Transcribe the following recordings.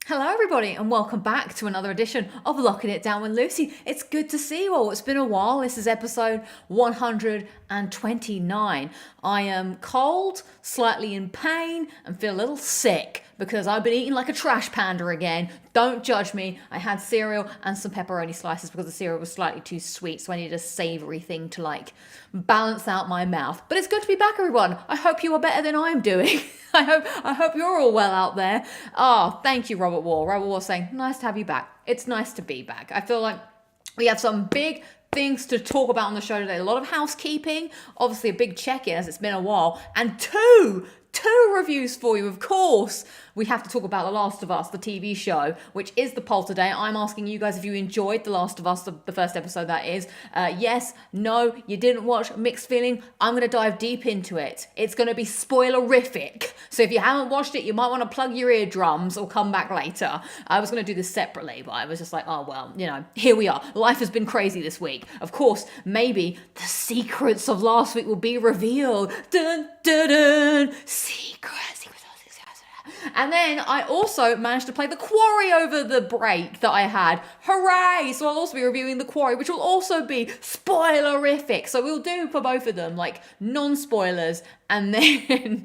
Hello everybody and welcome back to another edition of Locking It Down with Lucy. It's good to see you all. It's been a while. This is episode 129. I am cold, slightly in pain and feel a little sick because I've been eating like a trash panda again. Don't judge me. I had cereal and some pepperoni slices because the cereal was slightly too sweet, so I needed a savoury thing to balance out my mouth. But it's good to be back, everyone. I hope you are better than I'm doing. I hope you're all well out there. Oh, thank you, Robert Wall. Robert Wall saying, nice to have you back. It's nice to be back. I feel like we have some big things to talk about on the show today. A lot of housekeeping, obviously a big check-in as it's been a while, and two reviews for you. Of course, we have to talk about The Last of Us, the TV show, which is the poll today. I'm asking you guys if you enjoyed The Last of Us, the first episode that is. Yes, no, you didn't watch, mixed feeling. I'm going to dive deep into it. It's going to be spoilerific. So if you haven't watched it, you might want to plug your eardrums or come back later. I was going to do this separately, but I was just like, oh, well, here we are. Life has been crazy this week. Of course, maybe the secrets of last week will be revealed. Dun, dun, dun. Secrets. And then I also managed to play the Quarry over the break that I had. Hooray! So I'll also be reviewing the Quarry, which will also be spoilerific. So we'll do for both of them, non-spoilers and then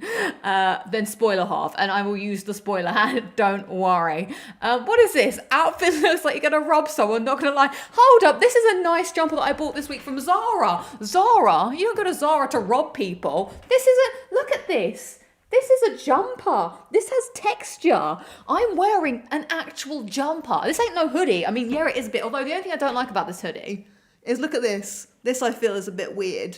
spoiler half. And I will use the spoiler hand, don't worry. What is this? Outfit looks like you're going to rob someone, not going to lie. Hold up, this is a nice jumper that I bought this week from Zara. Zara? You don't go to Zara to rob people. Look at this. This is a jumper. This has texture. I'm wearing an actual jumper. This ain't no hoodie. I mean, yeah, it is a bit. Although the only thing I don't like about this hoodie is look at this. This I feel is a bit weird.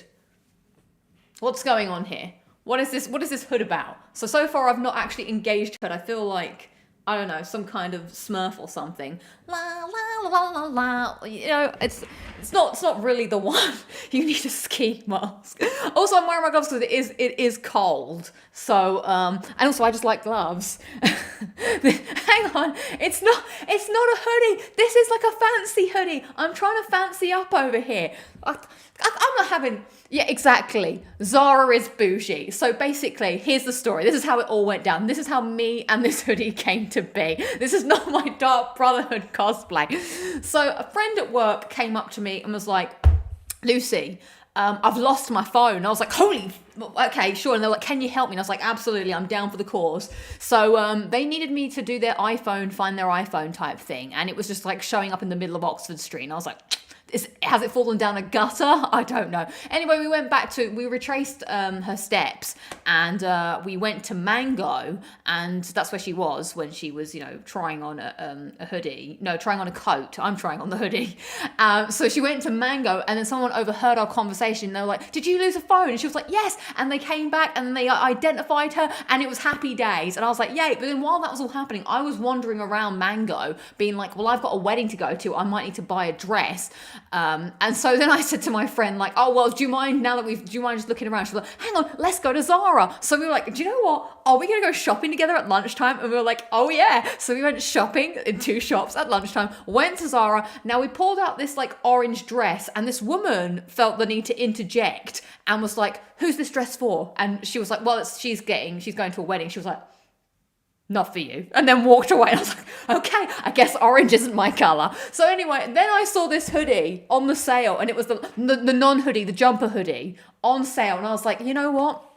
What's going on here? What is this? What is this hood about? So far I've not actually engaged hood. I feel like, I don't know, some kind of Smurf or something. La la la la la. It's not really the one. You need a ski mask. Also, I'm wearing my gloves because it is cold. So and also I just like gloves. Hang on, it's not a hoodie. This is like a fancy hoodie. I'm trying to fancy up over here. I'm not having. Yeah, exactly. Zara is bougie. So basically, here's the story. This is how it all went down. This is how me and this hoodie came to be. This is not my Dark Brotherhood cosplay. So a friend at work came up to me and was like, Lucy, I've lost my phone. I was like, okay, sure. And they're like, can you help me? And I was like, absolutely, I'm down for the cause. So they needed me to do find their iPhone type thing. And it was just showing up in the middle of Oxford Street. And I was like, has it fallen down a gutter? I don't know. Anyway, we retraced her steps and we went to Mango, and that's where she was when she was, trying on a hoodie. No, trying on a coat. I'm trying on the hoodie. So she went to Mango, and then someone overheard our conversation. They were like, did you lose a phone? And she was like, yes. And they came back and they identified her, and it was happy days. And I was like, yay. But then while that was all happening, I was wandering around Mango being like, well, I've got a wedding to go to. I might need to buy a dress. And so then I said to my friend, oh, well, do you mind just looking around? She was like, hang on, let's go to Zara. So we were like, do you know what? Are we going to go shopping together at lunchtime? And we were like, oh yeah. So we went shopping in 2 shops at lunchtime, went to Zara. Now we pulled out this orange dress, and this woman felt the need to interject and was like, who's this dress for? And she was like, well, she's going to a wedding. She was like, not for you, and then walked away. And I was like, okay, I guess orange isn't my color. So anyway, then I saw this hoodie on the sale, and it was the non-hoodie, the jumper hoodie on sale. And I was like, you know what?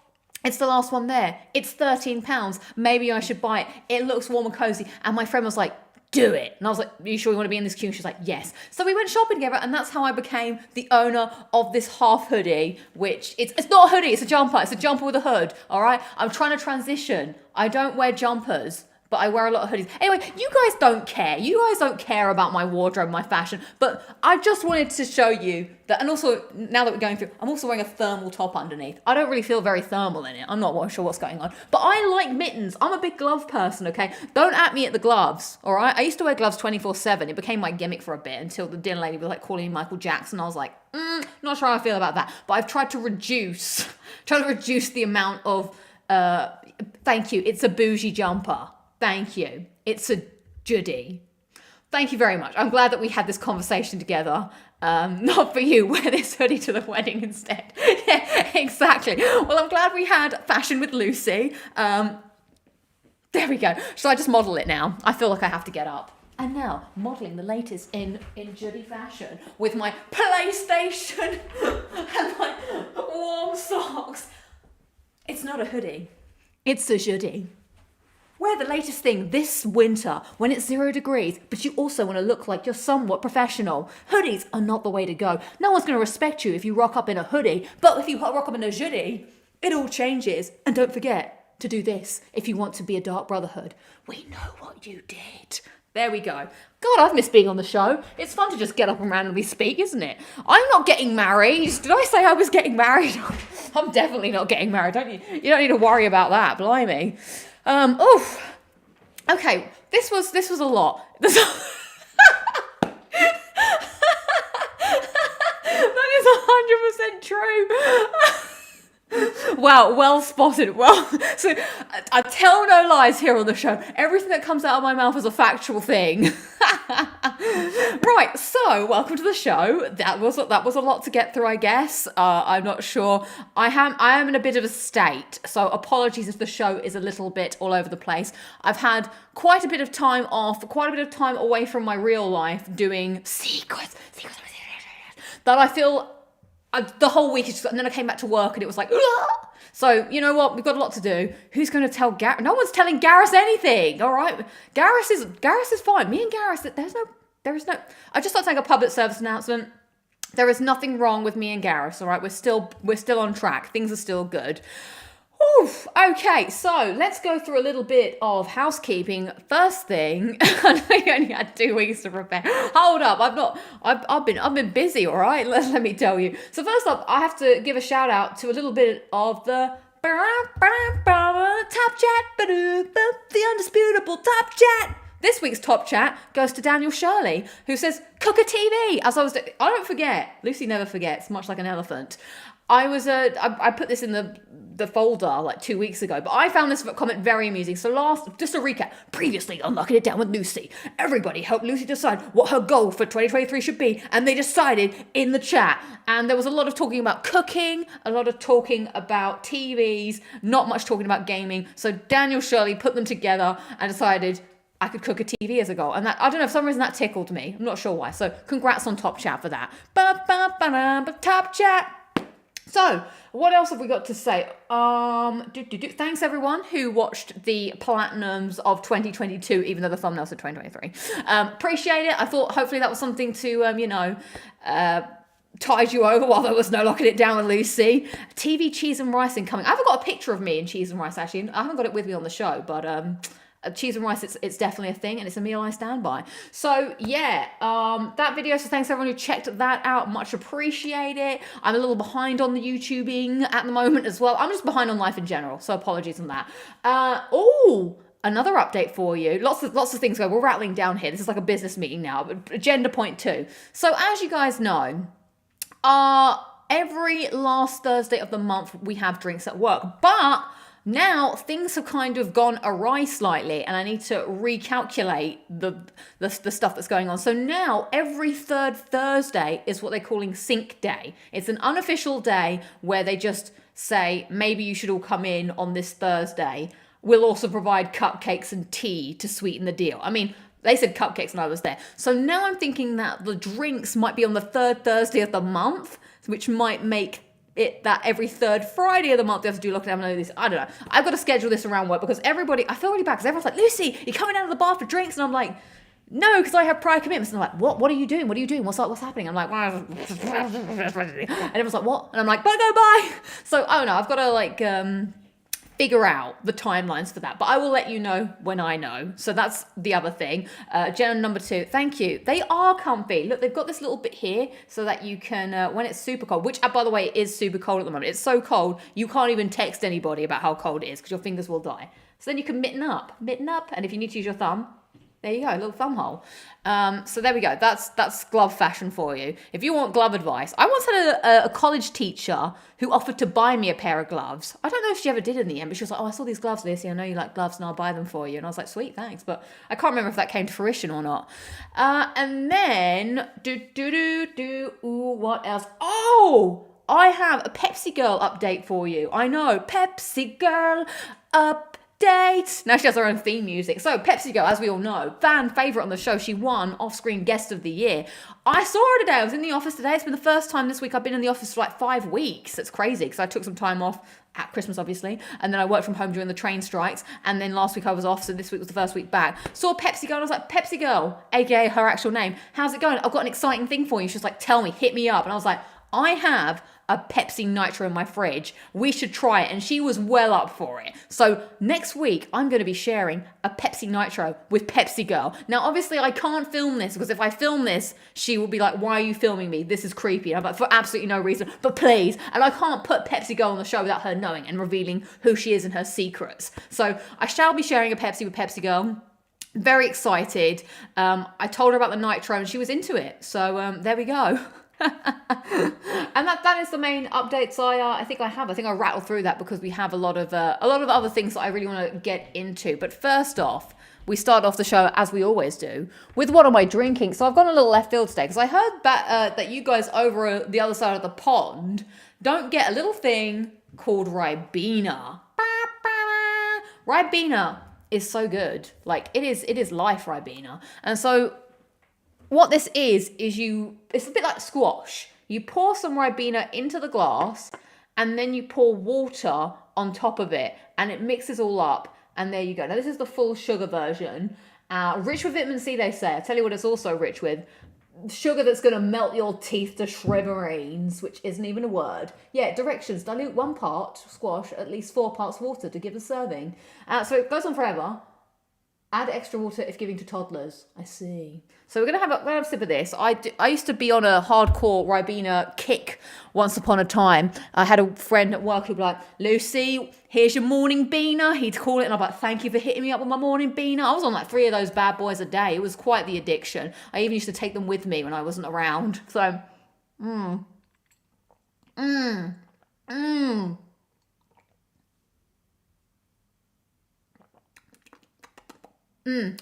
It's the last one there. It's £13. Maybe I should buy it. It looks warm and cozy. And my friend was like, do it. And I was like, are you sure you want to be in this queue? And she was like, yes. So we went shopping together, and that's how I became the owner of this half hoodie, which it's not a hoodie, it's a jumper. It's a jumper with a hood, all right? I'm trying to transition. I don't wear jumpers, but I wear a lot of hoodies. Anyway, you guys don't care. You guys don't care about my wardrobe, my fashion, but I just wanted to show you that. And also, now that we're going through, I'm also wearing a thermal top underneath. I don't really feel very thermal in it. I'm not sure what's going on, but I like mittens. I'm a big glove person, okay? Don't at me at the gloves, all right? I used to wear gloves 24/7. It became my gimmick for a bit until the dinner lady was calling me Michael Jackson. I was like, not sure how I feel about that, but I've tried to reduce the amount of, thank you, it's a bougie jumper. Thank you. It's a Judy. Thank you very much. I'm glad that we had this conversation together. Not for you. Wear this hoodie to the wedding instead. Yeah, exactly. Well, I'm glad we had Fashion with Lucy. There we go. Shall I just model it now? I feel like I have to get up. And now, modelling the latest in Judy fashion with my PlayStation and my warm socks. It's not a hoodie. It's a Judy. Wear the latest thing this winter when it's 0 degrees, but you also want to look like you're somewhat professional. Hoodies are not the way to go. No one's going to respect you if you rock up in a hoodie, but if you rock up in a Judy, it all changes. And don't forget to do this if you want to be a Dark Brotherhood. We know what you did. There we go. God, I've missed being on the show. It's fun to just get up and randomly speak, isn't it? I'm not getting married. Did I say I was getting married? I'm definitely not getting married. You don't need to worry about that. Blimey. Okay, this was a lot. That is 100% true. Wow, well spotted. Well, so I tell no lies here on the show. Everything that comes out of my mouth is a factual thing. Right, so welcome to the show. That was a lot to get through, I guess. I'm not sure. I am in a bit of a state, so apologies if the show is a little bit all over the place. I've had quite a bit of time off, quite a bit of time away from my real life doing secrets that I feel. The whole week, and then I came back to work and it was like, Ugh! So you know what? We've got a lot to do. Who's going to tell Gareth? No one's telling Gareth anything. All right, Gareth is fine. Me and Gareth, there is no. I just thought to make a public service announcement. There is nothing wrong with me and Gareth. All right, we're still on track. Things are still good. Oof. Okay, so let's go through a little bit of housekeeping. First thing, I know you only had 2 weeks to prepare. Hold up, I've been busy, all right? Let me tell you. So first up, I have to give a shout out to a little bit of the top chat, the undisputable top chat. This week's top chat goes to Daniel Shirley, who says, "Cook a TV." I don't forget. Lucy never forgets, much like an elephant. I put this in the folder like 2 weeks ago, but I found this comment very amusing. So just a recap, previously on Locking It Down with Lucy, everybody helped Lucy decide what her goal for 2023 should be, and they decided in the chat. And there was a lot of talking about cooking, a lot of talking about TVs, not much talking about gaming. So Daniel Shirley put them together and decided I could cook a TV as a goal. And that, I don't know, for some reason that tickled me. I'm not sure why. So congrats on Top Chat for that. Top Chat. So, what else have we got to say? Thanks everyone who watched the Platinums of 2022, even though the thumbnail said 2023. Appreciate it. I thought hopefully that was something to, tide you over while there was no Locking It Down with Lucy. TV cheese and rice incoming. I haven't got a picture of me in cheese and rice, actually. I haven't got it with me on the show, but cheese and rice, it's definitely a thing, and it's a meal I stand by. So yeah, that video, so thanks everyone who checked that out, much appreciated. I'm a little behind on the YouTubing at the moment as well. I'm just behind on life in general, so apologies on that. Another update for you. Lots of things go. We're rattling down here. This is like a business meeting now, but agenda point 2. So as you guys know, every last Thursday of the month we have drinks at work, but now things have kind of gone awry slightly, and I need to recalculate the stuff that's going on. So now every third Thursday is what they're calling Sync Day. It's an unofficial day where they just say, maybe you should all come in on this Thursday. We'll also provide cupcakes and tea to sweeten the deal. I mean, they said cupcakes and I was there. So now I'm thinking that the drinks might be on the third Thursday of the month, which might make it that every third Friday of the month they have to do lockdown. I don't know. I've got to schedule this around work because I feel really bad because everyone's like, Lucy, you're coming out of the bar for drinks. And I'm like, no, because I have prior commitments. And they're like, what are you doing? What are you doing? What's happening? I'm like, and everyone's like, what? And I'm like, bye. So, I don't know. I've got to figure out the timelines for that, but I will let you know when I know. So that's the other thing. Agenda number 2, thank you. They are comfy. Look, they've got this little bit here so that you can, when it's super cold, which by the way is super cold at the moment. It's so cold you can't even text anybody about how cold it is because your fingers will die. So then you can mitten up, and if you need to use your thumb, there you go, a little thumb hole. So there we go. That's glove fashion for you. If you want glove advice, I once had a college teacher who offered to buy me a pair of gloves. I don't know if she ever did in the end, but she was like, "Oh, I saw these gloves, Lucy. I know you like gloves, and I'll buy them for you." And I was like, "Sweet, thanks." But I can't remember if that came to fruition or not. And then what else? Oh, I have a Pepsi Girl update for you. I know, Pepsi Girl update. update. Now she has her own theme music. So Pepsi Girl, as we all know, fan favourite on the show. She won Off-Screen Guest of the Year. I saw her today. I was in the office today. It's been the first time this week I've been in the office for like 5 weeks. That's crazy because I took some time off at Christmas, obviously, and then I worked from home during the train strikes, and then last week I was off, so this week was the first week back. Saw Pepsi Girl, and I was like, Pepsi Girl, aka her actual name, how's it going? I've got an exciting thing for you. She was like, tell me, hit me up. And I was like, I have a Pepsi Nitro in my fridge. We should try it. And she was well up for it. So next week, I'm going to be sharing a Pepsi Nitro with Pepsi Girl. Now, obviously, I can't film this because if I film this, she will be like, why are you filming me? This is creepy. And I'm like, for absolutely no reason, but please. And I can't put Pepsi Girl on the show without her knowing and revealing who she is and her secrets. So I shall be sharing a Pepsi with Pepsi Girl. Very excited. I told her about the Nitro and she was into it. So there we go. And that is the main updates I think I have. I think I rattled through that because we have a lot of other things that I really want to get into. But first off, we start off the show as we always do with what am I drinking. So I've gone a little left field today because I heard that you guys over the other side of the pond don't get a little thing called Ribena. Ribena is so good. Like it is life, Ribena. And so what this is it's a bit like squash. You pour some Ribena into the glass and then you pour water on top of it and it mixes all up and there you go. Now this is the full sugar version. Rich with vitamin C, they say. I'll tell you what it's also rich with. Sugar that's going to melt your teeth to smithereens, which isn't even a word. Yeah, directions. Dilute 1 part squash, at least 4 parts water to give a serving. So it goes on forever. Add extra water if giving to toddlers. I see. So we're gonna have a sip of this. I used to be on a hardcore Ribena kick once upon a time. I had a friend at work who'd be like, Lucy, here's your morning beaner. He'd call it, and I'm like, thank you for hitting me up with my morning beaner. I was on like 3 of those bad boys a day. It was quite the addiction. I even used to take them with me when I wasn't around. So,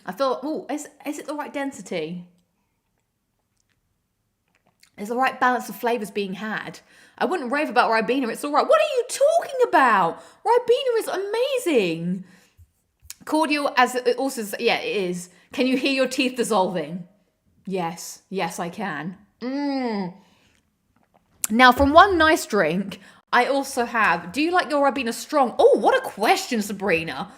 I feel, is it the right density? Is the right balance of flavours being had? I wouldn't rave about Ribena, it's all right. What are you talking about? Ribena is amazing. Cordial, as it also says, yeah, it is. Can you hear your teeth dissolving? Yes, I can. Now, from one nice drink, I also have, do you like your Ribena strong? Oh, what a question, Sabrina.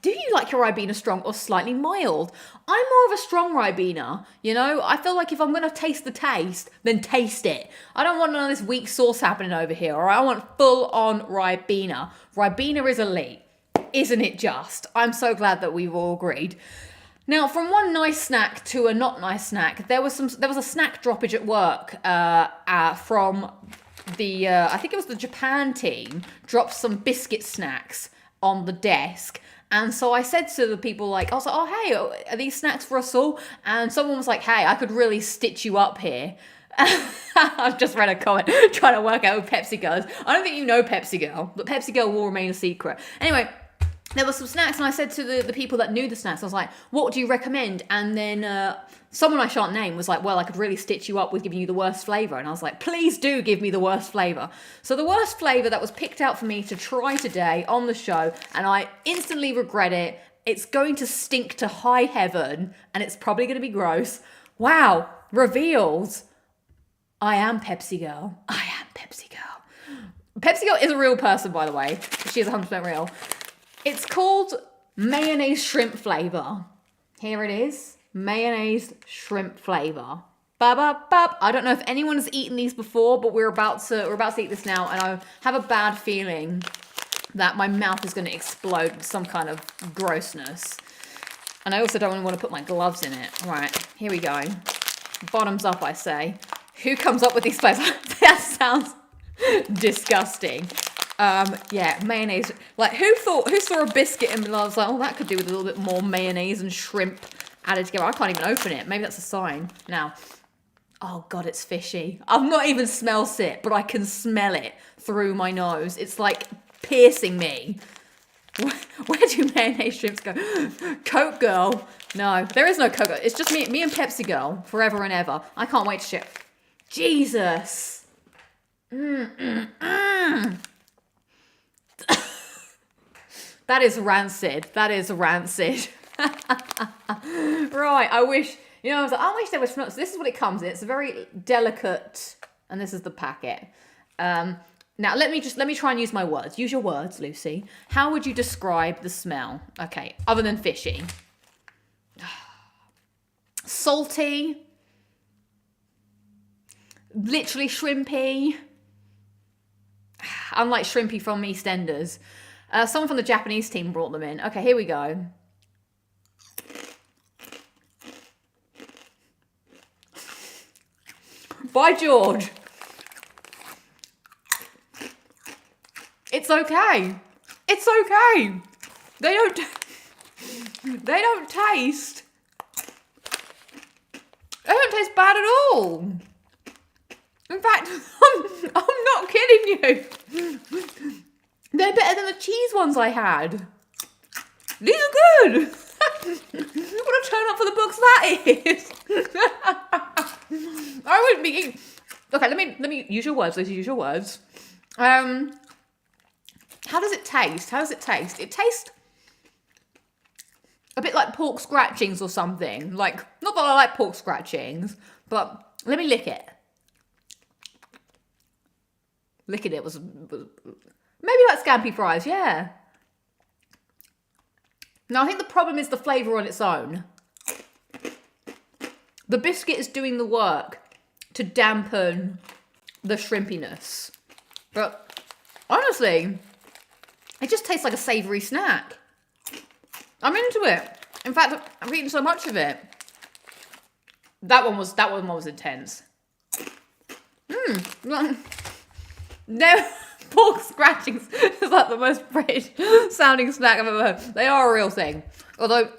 Do you like your Ribena strong or slightly mild? I'm more of a strong Ribena, you know? I feel like if I'm going to taste the taste, then taste it. I don't want none of this weak sauce happening over here, or I want full-on Ribena. Ribena is elite, isn't it just? I'm so glad that we've all agreed. Now, from one nice snack to a not nice snack, there was a snack droppage at work from the, I think it was the Japan team, dropped some biscuit snacks on the desk. And so I said to the people, I was like, oh, hey, are these snacks for us all? And someone was like, hey, I could really stitch you up here. I've just read a comment trying to work out who Pepsi Girl is. I don't think you know Pepsi Girl, but Pepsi Girl will remain a secret. Anyway, there were some snacks, and I said to the people that knew the snacks, I was like, what do you recommend? And then someone I shan't name was like, well, I could really stitch you up with giving you the worst flavour. And I was like, please do give me the worst flavour. So the worst flavour that was picked out for me to try today on the show, and I instantly regret it, it's going to stink to high heaven, and it's probably going to be gross. Wow, revealed. I am Pepsi Girl. I am Pepsi Girl. Pepsi Girl is a real person, by the way. She is 100% real. It's called mayonnaise shrimp flavour. Here it is. Mayonnaise shrimp flavour. I don't know if anyone has eaten these before, but we're about to eat this now, and I have a bad feeling that my mouth is going to explode with some kind of grossness. And I also don't want to put my gloves in it. Right, here we go. Bottoms up, I say. Who comes up with these flavors? That sounds disgusting. Yeah, mayonnaise. Like, who saw a biscuit and was like, oh, that could do with a little bit more mayonnaise and shrimp added together. I can't even open it. Maybe that's a sign. Now, oh God, it's fishy. I've not even smelled it, but I can smell it through my nose. It's like piercing me. Where do mayonnaise shrimps go? Coke Girl. No, there is no Coke Girl. It's just me and Pepsi Girl forever and ever. I can't wait to ship. Jesus. That is rancid. That is rancid. Right, I wish, you know, I was like, I wish there was nuts. This is what it comes in. It's a very delicate, and this is the packet. Now, let me try and use my words. Use your words, Lucy. How would you describe the smell? Okay, other than fishy. Salty. Literally shrimpy. Unlike shrimpy from EastEnders. Someone from the Japanese team brought them in. Okay, here we go. By George. It's okay. It's okay. They don't taste. They don't taste bad at all. In fact, I'm not kidding you. They're better than the cheese ones I had. These are good. What a turn up for the books that is. I wouldn't be eating. Okay, let me use your words. Let's use your words. How does it taste? How does it taste? It tastes a bit like pork scratchings or something. Like, not that I like pork scratchings, but let me lick it. Licking it was maybe like scampi fries, yeah. Now, I think the problem is the flavour on its own. The biscuit is doing the work to dampen the shrimpiness. But honestly, it just tastes like a savoury snack. I'm into it. In fact, I've eaten so much of it. That one was intense. No, pork scratchings is like the most British sounding snack I've ever heard. They are a real thing. Although,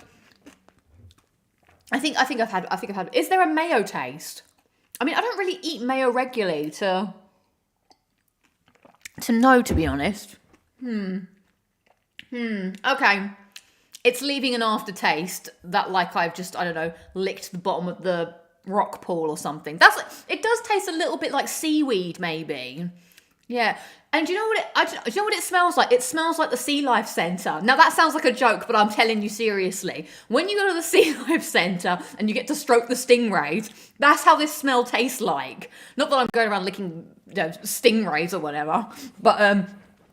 I think I've had. Is there a mayo taste? I mean, I don't really eat mayo regularly to know, to be honest. Okay. It's leaving an aftertaste that, like, I've just, I don't know, licked the bottom of the rock pool or something. It does taste a little bit like seaweed, maybe. Yeah. And do you know what it smells like? It smells like the Sea Life Centre. Now, that sounds like a joke, but I'm telling you seriously. When you go to the Sea Life Centre and you get to stroke the stingrays, that's how this smell tastes like. Not that I'm going around licking, you know, stingrays or whatever, but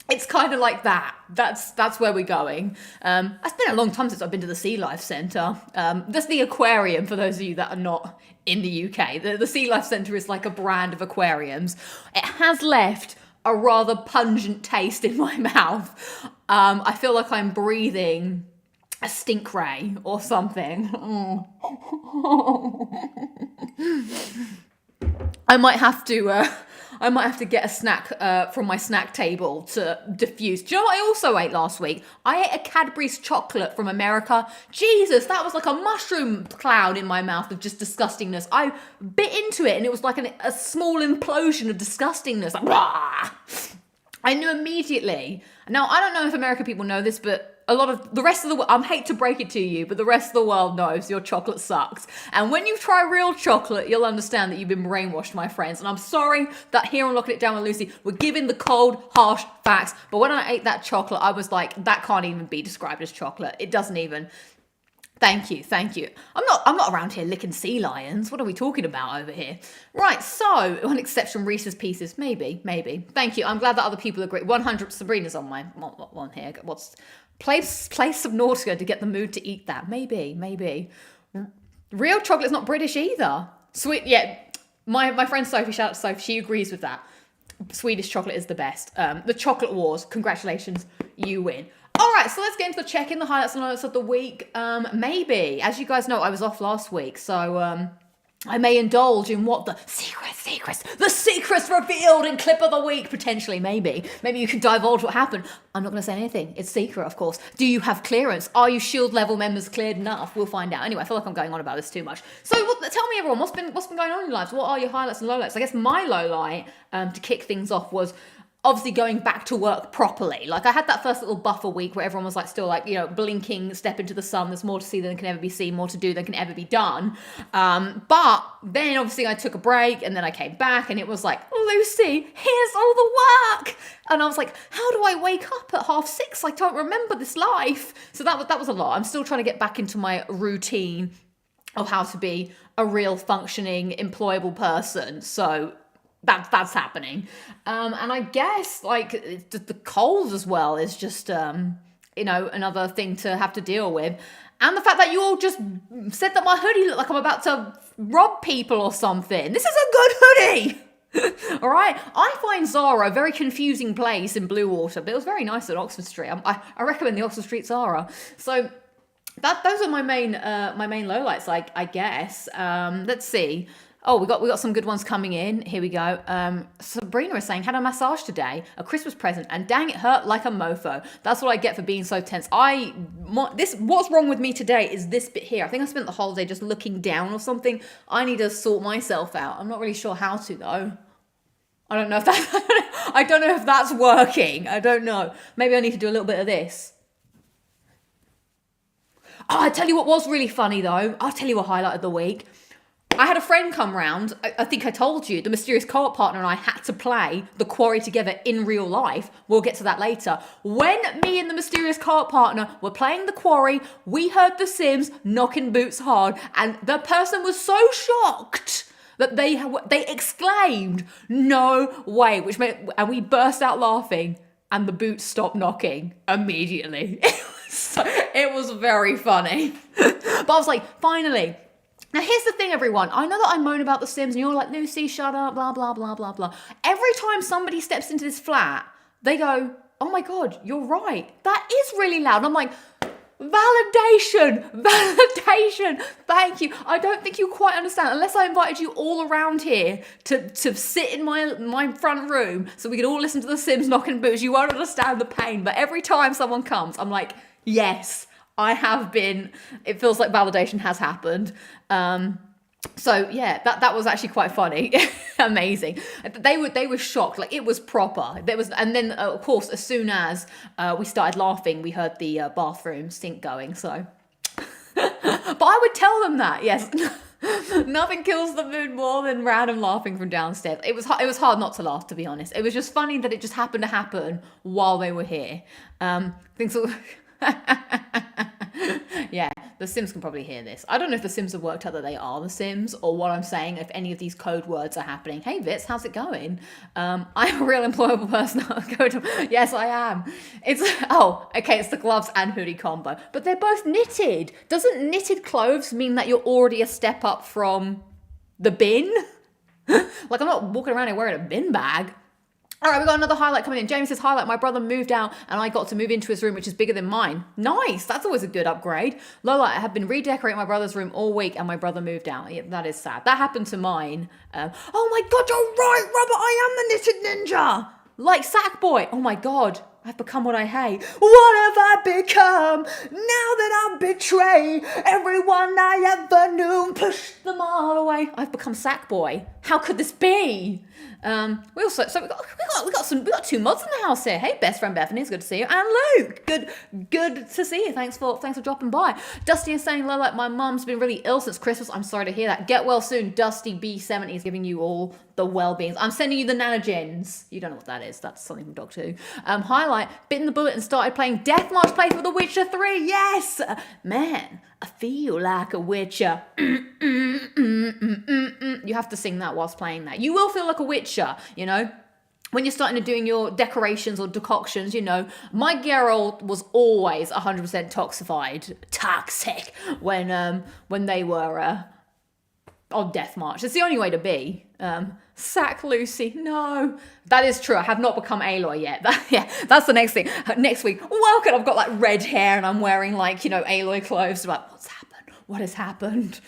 it's kind of like that. That's where we're going. It's been a long time since I've been to the Sea Life Centre. That's the aquarium, for those of you that are not in the UK. The Sea Life Centre is like a brand of aquariums. It has left a rather pungent taste in my mouth. I feel like I'm breathing a stink ray or something. I might have to get a snack from my snack table to diffuse. Do you know what I also ate last week? I ate a Cadbury's chocolate from America. Jesus, that was like a mushroom cloud in my mouth of just disgustingness. I bit into it and it was like a small implosion of disgustingness. Like, rah! I knew immediately. Now, I don't know if American people know this, but a lot of the rest of the world, I hate to break it to you, but the rest of the world knows your chocolate sucks. And when you try real chocolate, you'll understand that you've been brainwashed, my friends. And I'm sorry that here on Locking It Down with Lucy, we're giving the cold, harsh facts. But when I ate that chocolate, I was like, that can't even be described as chocolate. It doesn't even. Thank you. I'm not around here licking sea lions. What are we talking about over here? Right, so, one exception, Reese's Pieces. Maybe. Thank you. I'm glad that other people agree. 100, Sabrina's on my one here. What's play Subnautica to get the mood to eat that? Maybe. Real chocolate's not British either. Sweet, yeah. My friend Sophie, shout out to Sophie, she agrees with that. Swedish chocolate is the best. The Chocolate Wars, congratulations, you win. All right, so let's get into the check-in, the highlights and lowlights of the week. Maybe, as you guys know, I was off last week, so I may indulge in what the secrets revealed in clip of the week, potentially, maybe. Maybe you can divulge what happened. I'm not going to say anything. It's secret, of course. Do you have clearance? Are you Shield level members cleared enough? We'll find out. Anyway, I feel like I'm going on about this too much. So tell me, everyone, what's been going on in your lives? What are your highlights and lowlights? I guess my lowlight, to kick things off, was obviously going back to work properly. Like I had that first little buffer week where everyone was like still like, blinking, step into the sun. There's more to see than can ever be seen, more to do than can ever be done. But then obviously I took a break and then I came back and it was like, Lucy, here's all the work. And I was like, how do I wake up at 6:30? I don't remember this life. So that was a lot. I'm still trying to get back into my routine of how to be a real functioning, employable person. So that's happening. And I guess like the cold as well is just, another thing to have to deal with. And the fact that you all just said that my hoodie looked like I'm about to rob people or something. This is a good hoodie. All right. I find Zara a very confusing place in Bluewater, but it was very nice at Oxford Street. I recommend the Oxford Street Zara. So those are my main lowlights, I guess. Let's see. Oh, we got some good ones coming in. Here we go. Sabrina is saying, had a massage today, a Christmas present, and dang, it hurt like a mofo. That's what I get for being so tense. What's wrong with me today is this bit here. I think I spent the whole day just looking down or something. I need to sort myself out. I'm not really sure how to though. I don't know if that's working. I don't know. Maybe I need to do a little bit of this. Oh, I tell you what was really funny though. I'll tell you a highlight of the week. I had a friend come round. I think I told you, the mysterious co-op partner and I had to play the Quarry together in real life. We'll get to that later. When me and the mysterious co-op partner were playing the Quarry, we heard the Sims knocking boots hard, and the person was so shocked that they exclaimed, "No way!" And we burst out laughing, and the boots stopped knocking immediately. It was very funny. But I was like, finally. Now, here's the thing, everyone. I know that I moan about The Sims and you're like, Lucy, shut up, blah, blah, blah, blah, blah. Every time somebody steps into this flat, they go, oh my God, you're right. That is really loud. And I'm like, validation, thank you. I don't think you quite understand, unless I invited you all around here to sit in my front room so we could all listen to The Sims knocking boots. You won't understand the pain. But every time someone comes, I'm like, yes, I have been, it feels like validation has happened. So yeah, that was actually quite funny. Amazing. They were shocked. Like it was proper. And then of course, as soon as we started laughing, we heard the bathroom sink going. So, but I would tell them that, yes. Nothing kills the mood more than random laughing from downstairs. It was hard not to laugh, to be honest. It was just funny that it just happened to happen while they were here. Things. Yeah, the Sims can probably hear this. I don't know if the Sims have worked out that they are the Sims or what I'm saying, if any of these code words are happening. Hey, Vits, how's it going? I'm a real employable person. Yes, I am. It's the gloves and hoodie combo. But they're both knitted. Doesn't knitted clothes mean that you're already a step up from the bin? Like, I'm not walking around here wearing a bin bag. All right, we got another highlight coming in. James says, highlight, my brother moved out and I got to move into his room, which is bigger than mine. Nice. That's always a good upgrade. Lola, I have been redecorating my brother's room all week and my brother moved out. Yeah, that is sad. That happened to mine. Oh my God, you're right, Robert. I am the knitted ninja. Like Sackboy. Oh my God. I've become what I hate. What have I become now that I'm betrayed? Everyone I ever knew, pushed them all away. I've become Sackboy. How could this be? We got two mods in the house here. Hey, best friend Bethany, it's good to see you, and Luke, good to see you. Thanks for dropping by. Dusty is saying, Lola, my mum's been really ill since Christmas. I'm sorry to hear that. Get well soon. Dusty B70 is giving you all the well-beings. I'm sending you the nanogens. You don't know what that is. That's something from Doctor Who. Highlight, bitten the bullet and started playing Death March playthrough for The Witcher 3. Yes, man, I feel like a witcher. You have to sing that whilst playing that. You will feel like a witcher, you know. When you're starting to doing your decorations or decoctions, you know, my Geralt was always 100% toxic when they were on Death March. It's the only way to be. Sack Lucy, no. That is true. I have not become Aloy yet. That's the next thing. Next week, welcome. I've got like red hair and I'm wearing like, you know, Aloy clothes. I'm like, what's happened? What has happened?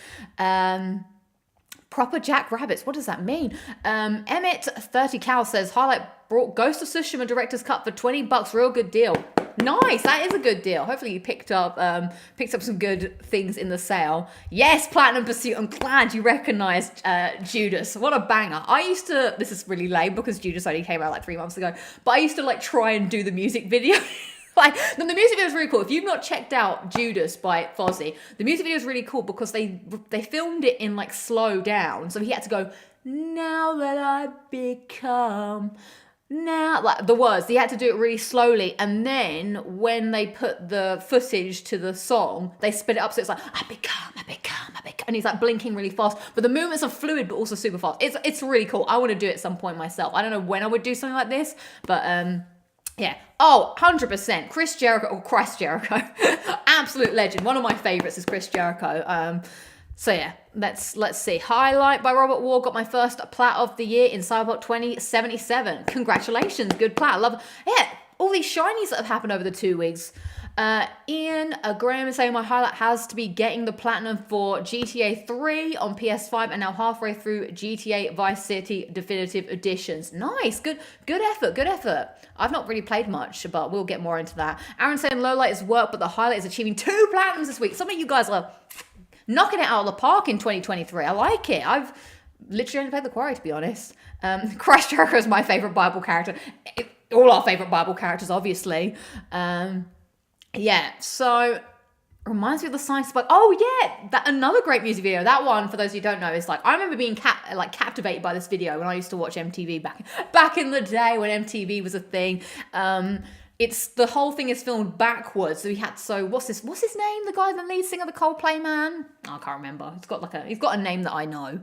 Proper Jack Rabbits. What does that mean? Emmett 30 Cal says, highlight, brought Ghost of Tsushima director's cut for $20. Real good deal. Nice, that is a good deal. Hopefully you picked up some good things in the sale. Yes, Platinum Pursuit. I'm glad you recognised Judas. What a banger. This is really lame because Judas only came out like 3 months ago, but I used to like try and do the music video. Like, the music video is really cool. If you've not checked out Judas by Fozzy, the music video is really cool because they filmed it in like slow down. So he had to go, now that I become... Now, like the words, they had to do it really slowly, and then when they put the footage to the song, they sped it up, so it's like I become, and he's like blinking really fast. But the movements are fluid, but also super fast. It's really cool. I want to do it at some point myself. I don't know when I would do something like this, but yeah. Oh, 100%. Chris Jericho, absolute legend. One of my favorites is Chris Jericho. So yeah, let's see. Highlight by Robert Ward got my first plat of the year in Cyberpunk 2077. Congratulations, good plat. I love it. Yeah, all these shinies that have happened over the 2 weeks. Ian Graham is saying my highlight has to be getting the platinum for GTA 3 on PS5 and now halfway through GTA Vice City Definitive Editions. Nice, good effort. I've not really played much, but we'll get more into that. Aaron saying Lowlights work, but the highlight is achieving 2 platinums this week. Some of you guys are knocking it out of the park in 2023. I like it. I've literally only played the Quarry, to be honest. Christ Jericho is my favourite Bible character. All our favourite Bible characters, obviously. Yeah, so reminds me of the science bug. Oh yeah, that another great music video. That one, for those who don't know, is like I remember being captivated by this video when I used to watch MTV back in the day when MTV was a thing. It's the whole thing is filmed backwards. So what's his name? The guy, the lead singer, the Coldplay man. Oh, I can't remember. He's got a name that I know.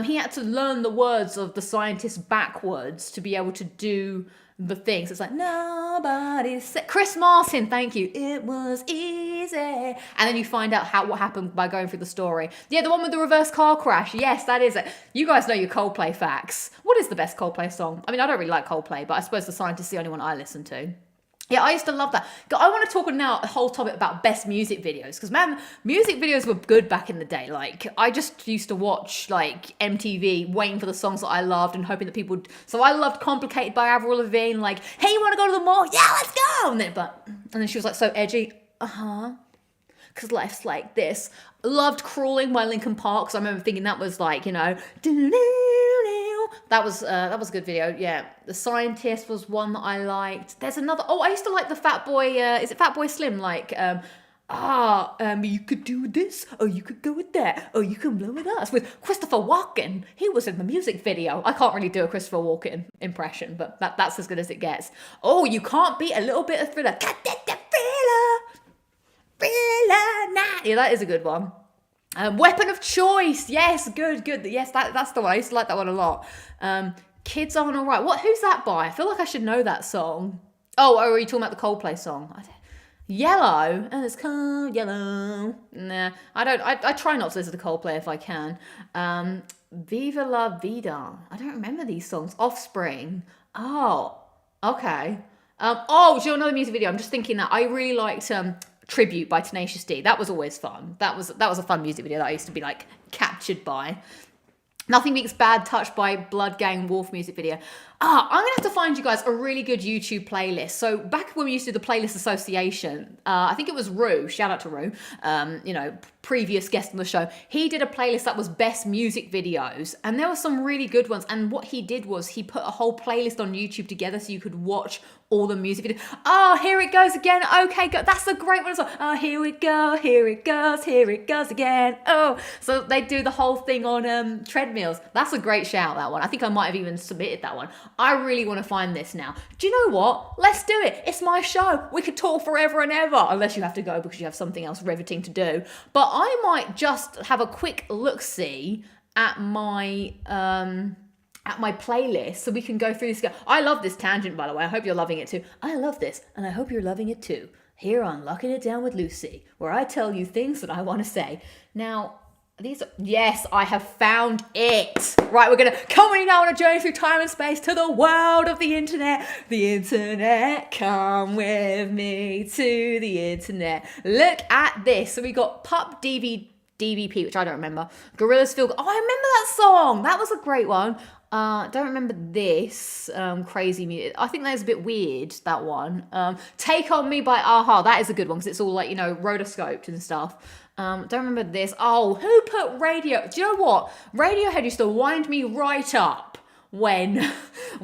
He had to learn the words of the scientist backwards to be able to do the things. It's like nobody said Chris Martin. Thank you. It was easy, and then you find out what happened by going through the story. Yeah, the one with the reverse car crash. Yes, that is it. You guys know your Coldplay facts. What is the best Coldplay song? I mean, I don't really like Coldplay, but I suppose The Scientist is the only one I listen to. Yeah, I used to love that. I want to talk now a whole topic about best music videos because, man, music videos were good back in the day. Like, I just used to watch, like, MTV, waiting for the songs that I loved and hoping that people would... So I loved Complicated by Avril Lavigne, like, hey, you want to go to the mall? Yeah, let's go! And then she was, like, so edgy. Because life's like this. Loved Crawling by Linkin Park, because I remember thinking that was, like, you know... That was a good video. Yeah, The Scientist was one that I liked. There's another. Oh, I used to like the Fat Boy. Is it Fat Boy Slim? Like, you could do this, or you could go with that, or you can blow with us with Christopher Walken. He was in the music video. I can't really do a Christopher Walken impression, but that's as good as it gets. Oh, you can't beat a little bit of Thriller. Yeah, that is a good one. Weapon of Choice, yes, good. Yes, that's the one. I used to like that one a lot. Kids Aren't Alright. Who's that by? I feel like I should know that song. Oh, are you talking about the Coldplay song? Yellow, and it's called Yellow. Nah, I don't. I try not to listen to Coldplay if I can. Viva La Vida. I don't remember these songs. Offspring. Oh, okay. Do you know another music video? I'm just thinking that I really liked Tribute by Tenacious D. That was always fun. That was a fun music video that I used to be like captured by. Nothing Beats Bad Touch by Blood Gang Wolf music video. I'm going to have to find you guys a really good YouTube playlist. So back when we used to do the Playlist Association, I think it was Rue, shout out to Rue, previous guest on the show. He did a playlist that was best music videos, and there were some really good ones. And what he did was he put a whole playlist on YouTube together so you could watch all the music videos. Oh, here it goes again. Okay, that's a great one as well. Oh, here we go, here it goes again. Oh, so they do the whole thing on treadmills. That's a great shout, that one. I think I might have even submitted that one. I really want to find this now. Do you know what? Let's do it. It's my show. We could talk forever and ever, unless you have to go because you have something else riveting to do. But I might just have a quick look-see at my playlist so we can go through this. I love this tangent, by the way. I hope you're loving it too. I love this, and I hope you're loving it too. Here on Locking It Down with Lucy, where I tell you things that I want to say. Now, yes, I have found it. Right, we're coming now on a journey through time and space to the world of the internet. The internet, come with me to the internet. Look at this. So we got Pup DVP, which I don't remember. Gorillas Feel. Oh, I remember that song. That was a great one. Don't remember this crazy music. I think that is a bit weird, that one. Take On Me by Aha. That is a good one because it's all like, rotoscoped and stuff. Don't remember this. Oh, who put Radio? Do you know what? Radiohead used to wind me right up when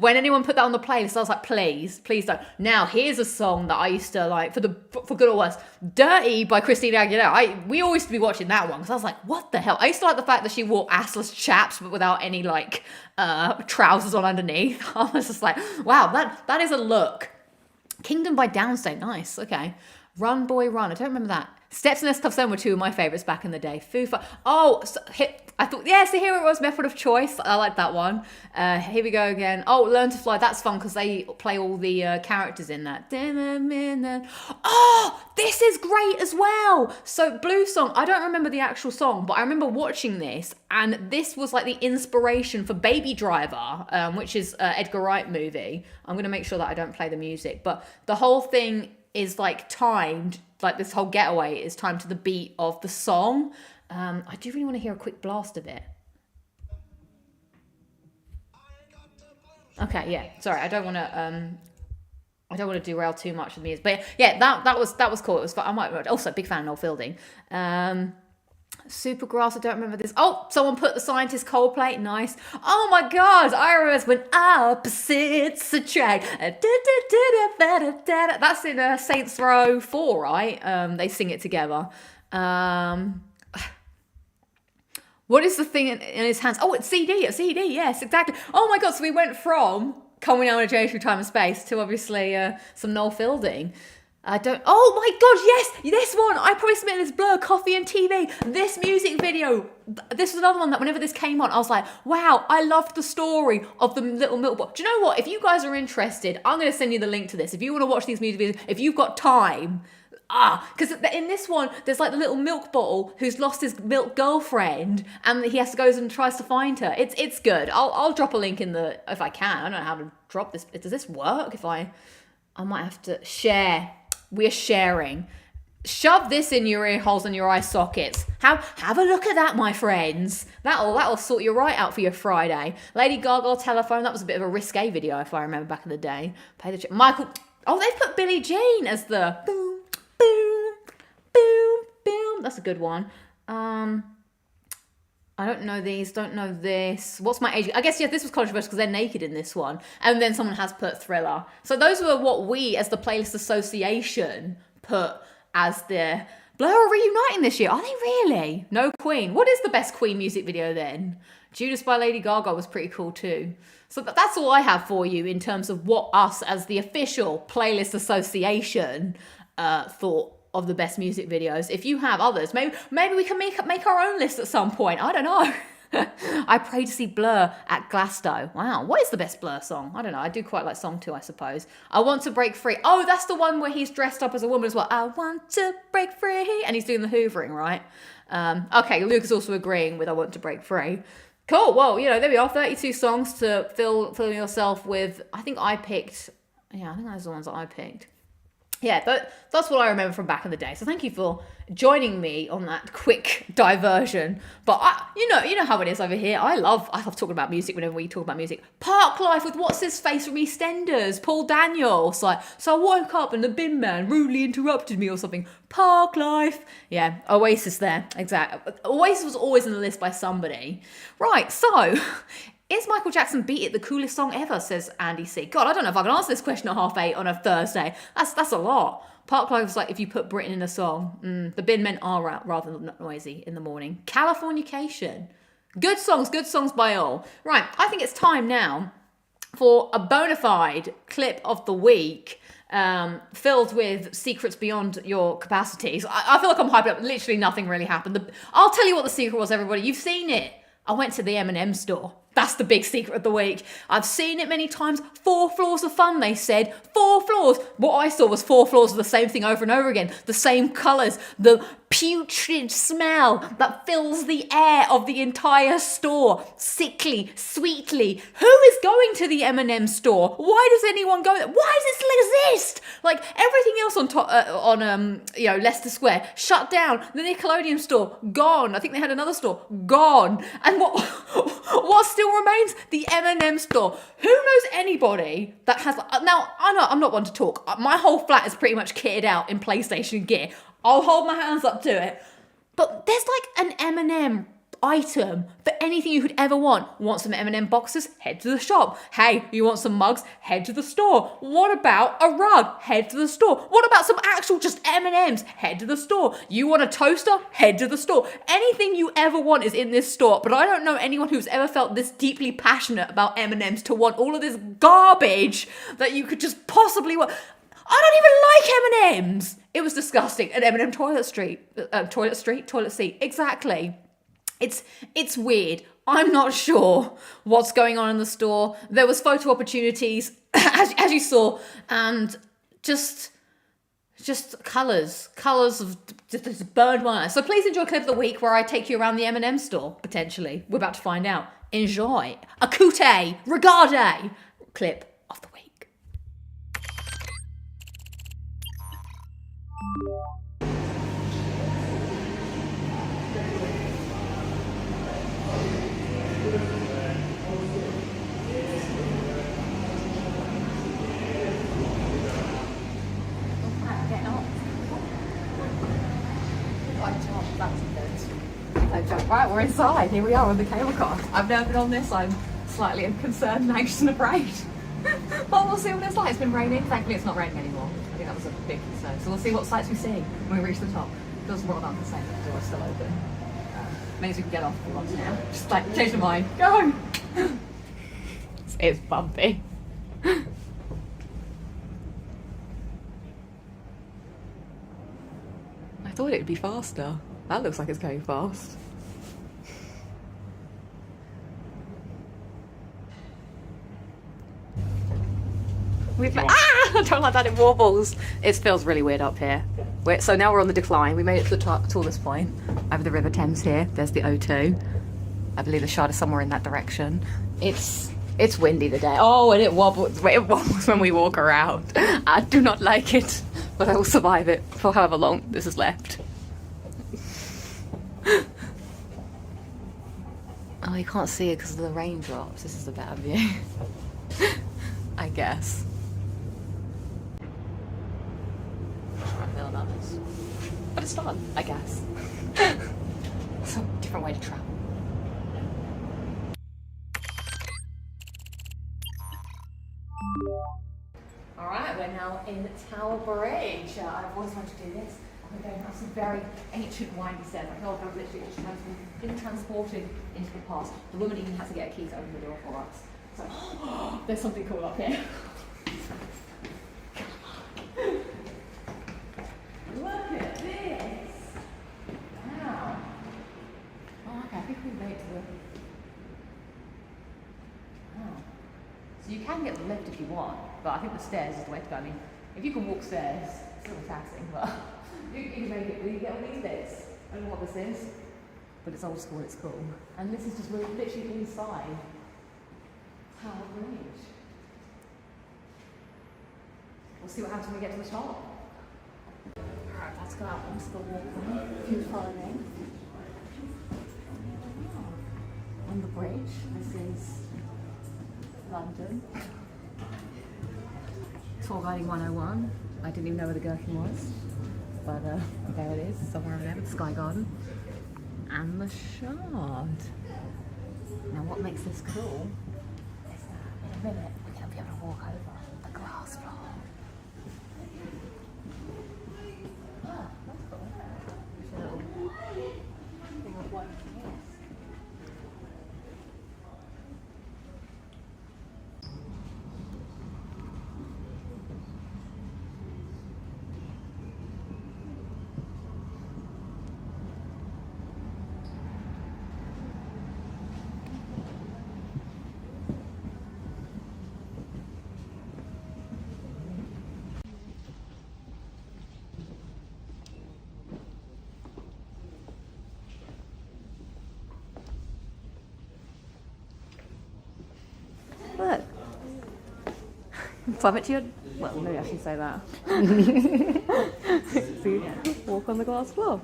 anyone put that on the playlist. I was like, please don't. Now here's a song that I used to like, for good or worse, Dirty by Christina Aguilera. We always used to be watching that one because I was like, what the hell? I used to like the fact that she wore assless chaps but without any like trousers on underneath. I was just like, wow, that is a look. Kingdom by Downstate, nice. Okay. Run Boy Run, I don't remember that. Steps in S Tough Zone were two of my favourites back in the day. I thought, so here it was, Method of Choice. I like that one. Here we go again. Oh, Learn to Fly, that's fun because they play all the characters in that. Oh, this is great as well. So Blue Song, I don't remember the actual song, but I remember watching this, and this was like the inspiration for Baby Driver, which is Edgar Wright movie. I'm going to make sure that I don't play the music, but the whole thing is like timed, like this whole getaway is timed to the beat of the song. I do really want to hear a quick blast of it. Okay, yeah. Sorry, I don't want to derail too much of the music, but yeah, that was cool. It was fun. I might also big fan of Noel Fielding. Supergrass, I don't remember this. Oh, someone put the Scientist Coldplay. Nice. Oh my God, I remember when opposites attract. That's in Saints Row 4, right? They sing it together. What is the thing in his hands? Oh, it's CD. A CD, yes, exactly. Oh my God, so we went from Coming Out on a Journey Through Time and Space to obviously some Noel Fielding. Oh my God, yes, this one. I probably submitted this Blur, Coffee and TV. This music video, this was another one that whenever this came on, I was like, wow, I loved the story of the little milk bottle. Do you know what? If you guys are interested, I'm going to send you the link to this. If you want to watch these music videos, if you've got time, because in this one, there's like the little milk bottle who's lost his milk girlfriend, and he has to goes and tries to find her. It's good. I'll drop a link in the, if I can. I don't know how to drop this. Does this work? I might have to share. We're sharing. Shove this in your ear holes and your eye sockets. Have a look at that, my friends. That'll sort you right out for your Friday. Lady Gaga Telephone. That was a bit of a risque video, if I remember back in the day. Michael. Oh, they put Billie Jean as the boom, boom, boom, boom. That's a good one. I don't know these, don't know this. What's my age? I guess, yeah, this was controversial because they're naked in this one. And then someone has put Thriller. So those were what we, as the Playlist Association, put as the Blur are reuniting this year. Are they really? No Queen. What is the best Queen music video then? Judas by Lady Gaga was pretty cool too. So that's all I have for you in terms of what us, as the official Playlist Association, thought of the best music videos. If you have others, maybe we can make our own list at some point. I don't know. I pray to see Blur at Glasgow. Wow, what is the best Blur song? I don't know. I do quite like Song 2, I suppose. I Want to Break Free. Oh, that's the one where he's dressed up as a woman as well. I want to break free. And he's doing the hoovering, right? Okay, Luke is also agreeing with I Want to Break Free. Cool. Well, there we are. 32 songs to fill yourself with. I think those are the ones that I picked. Yeah, that's what I remember from back in the day. So thank you for joining me on that quick diversion. But you know how it is over here. I love talking about music whenever we talk about music. Park Life with what's his face from EastEnders, Paul Daniels. Like, so I woke up and the bin man rudely interrupted me or something. Park Life. Yeah, Oasis there. Exactly. Oasis was always on the list by somebody. Right, so is Michael Jackson Beat It the coolest song ever, says Andy C. God, I don't know if I can answer this question at 8:30 on a Thursday. That's a lot. Park Life is like if you put Britain in a song. The bin men are rather noisy in the morning. Californication. Good songs by all. Right, I think it's time now for a bona fide clip of the week, filled with secrets beyond your capacities. I feel like I'm hyped up. Literally nothing really happened. I'll tell you what the secret was, everybody. You've seen it. I went to the M&M store. That's the big secret of the week. I've seen it many times. 4 floors of fun, they said. 4 floors. What I saw was 4 floors of the same thing over and over again. The same colours. The putrid smell that fills the air of the entire store. Sickly, sweetly. Who is going to the M&M store? Why does anyone go there? Why does it still exist? Like everything else on Leicester Square shut down. The Nickelodeon store gone. I think they had another store gone. And what's still still remains the M&M store. Who knows anybody that has... Now, I'm not one to talk. My whole flat is pretty much kitted out in PlayStation gear. I'll hold my hands up to it. But there's like an M&M item for anything you could ever want. Want some M&M boxes? Head to the shop. Hey, you want some mugs? Head to the store. What about a rug? Head to the store. What about some actual just M&Ms? Head to the store. You want a toaster? Head to the store. Anything you ever want is in this store, but I don't know anyone who's ever felt this deeply passionate about M&Ms to want all of this garbage that you could just possibly want. I don't even like M&Ms. It was disgusting. An M&M toilet seat. Exactly. It's weird. I'm not sure what's going on in the store. There was photo opportunities, as you saw, and just colours of just burned my eyes. So please enjoy clip of the week where I take you around the M&M store, potentially. We're about to find out. Enjoy. Acute, regarde, clip of the week. Right, we're inside. Here we are on the cable car. I've never been on this. I'm slightly concerned and anxious and afraid. But we'll see what it's like. It's been raining. Thankfully, it's not raining anymore. I think that was a big concern. So we'll see what sights we see when we reach the top. Doesn't roll down the same. The door's still open. Means we can get off if we want to now. Just like change my mind. Go home. It's bumpy. I thought it would be faster. That looks like it's going fast. I don't like that, it wobbles. It feels really weird up here. So now we're on the decline. We made it to the tallest point over the River Thames here. There's the O2. I believe the Shard is somewhere in that direction. It's windy today. Oh, and it wobbles when we walk around. I do not like it, but I will survive it for however long this is left. Oh, you can't see it because of the raindrops. This is a better view. I guess. I feel about this. But it's fun, I guess. It's a different way to travel. Alright, we're now in Tower Bridge. I've always wanted to do this. We're going up some very ancient windy stairs. I feel like I've literally just been transported into the past. The woman even had to get a key to open the door for us. So, there's something cool up here. Look at this! Wow. Oh, okay, I think we made it to the... Wow. So you can get the lift if you want, but I think the stairs is the way to go. I mean, if you can walk stairs, it's a little taxing, but you can make it. Will you get on these bits? I don't know what this is, but it's old school, it's cool. And this is just really literally inside Tower Bridge. We'll see what happens when we get to the top. Alright, let's go out onto the walkway. If you follow me. On the bridge, this is London. Tour Guiding 101. I didn't even know where the Gherkin was. But there it is, somewhere over there with the Sky Garden. And the Shard. Now what makes this cool is that in a minute we're going to be able to walk over the glass floor. Oh, that's cool. There's a little thing of white yes. Look. Plummet to your... Well, maybe I should say that. See, walk on the glass floor.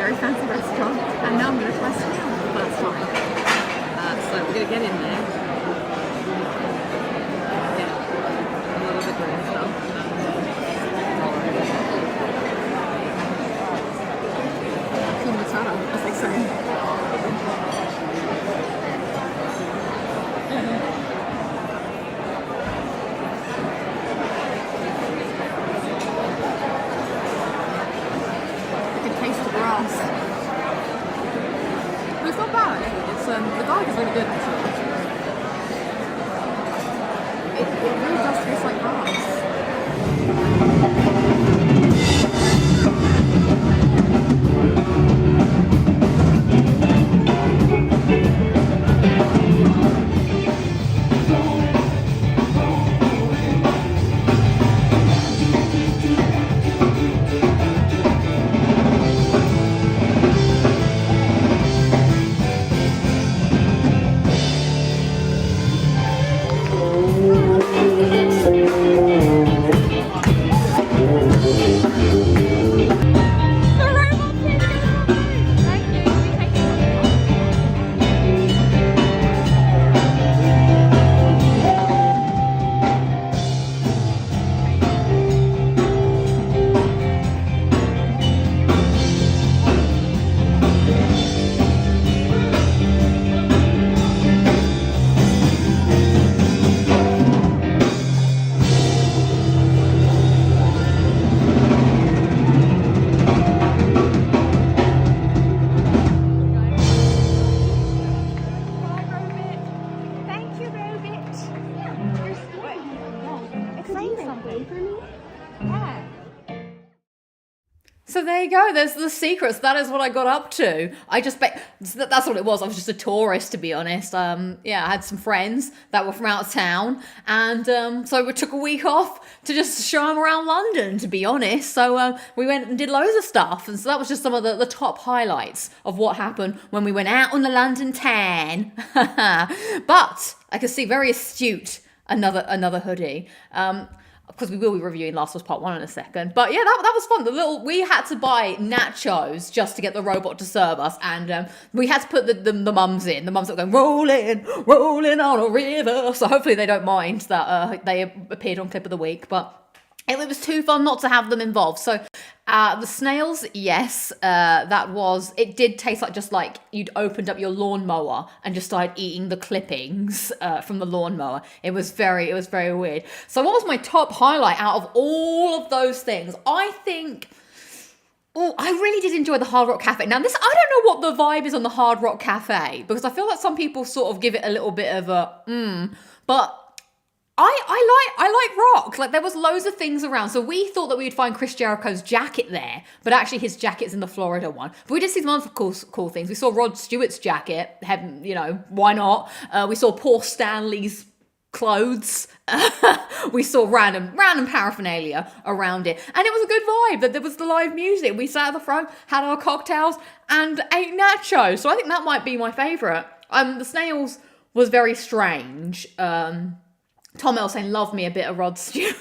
very fancy restaurant, and now I'm going to try snail for the first time. So we're going to get in there. Yeah, a little bit green stuff. As they say. But it's not bad. It's the garlic is really good actually. It really does taste like grass. So there you go. There's the secrets. That is what I got up to. That's what it was. I was just a tourist, to be honest. Yeah, I had some friends that were from out of town, and so we took a week off to just show them around London, to be honest. So we went and did loads of stuff, and so that was just some of the top highlights of what happened when we went out on the London tan. But I could see very astute another hoodie. Because we will be reviewing Last of Us Part 1 in a second. But yeah, that was fun. We had to buy nachos just to get the robot to serve us. And we had to put the mums in. The mums that were going, rolling on a river. So hopefully they don't mind that they appeared on Clip of the Week. But it was too fun not to have them involved. So the snails, yes, it did taste just like you'd opened up your lawnmower and just started eating the clippings from the lawnmower. It was very weird. So what was my top highlight out of all of those things? I think, I really did enjoy the Hard Rock Cafe. Now I don't know what the vibe is on the Hard Rock Cafe, because I feel like some people sort of give it a little bit of a, but I like rock. Like, there was loads of things around. So we thought that we would find Chris Jericho's jacket there, but actually his jacket's in the Florida one. But we did see some other cool things. We saw Rod Stewart's jacket. Why not? We saw Paul Stanley's clothes. We saw random paraphernalia around it. And it was a good vibe. That there was the live music. We sat at the front, had our cocktails, and ate nachos. So I think that might be my favourite. The snails was very strange. Tom L saying, love me a bit of Rod Stewart.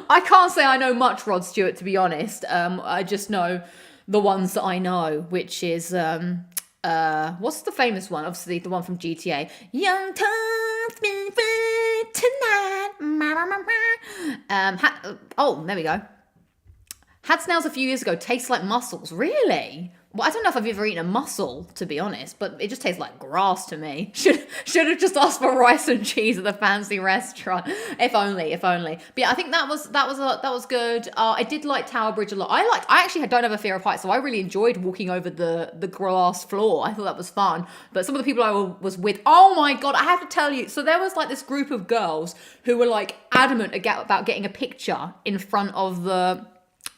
I can't say I know much Rod Stewart, to be honest. I just know the ones that I know, which is, what's the famous one? Obviously, the one from GTA. Young Tom's been free tonight. There we go. Had snails a few years ago. Tastes like mussels. Really? Well, I don't know if I've ever eaten a mussel, to be honest, but it just tastes like grass to me. Should have just asked for rice and cheese at the fancy restaurant. If only. But yeah, I think that was good. I did like Tower Bridge a lot. I actually don't have a fear of heights, so I really enjoyed walking over the glass floor. I thought that was fun. But some of the people I was with, oh my God, I have to tell you. So there was like this group of girls who were like adamant about getting a picture in front of the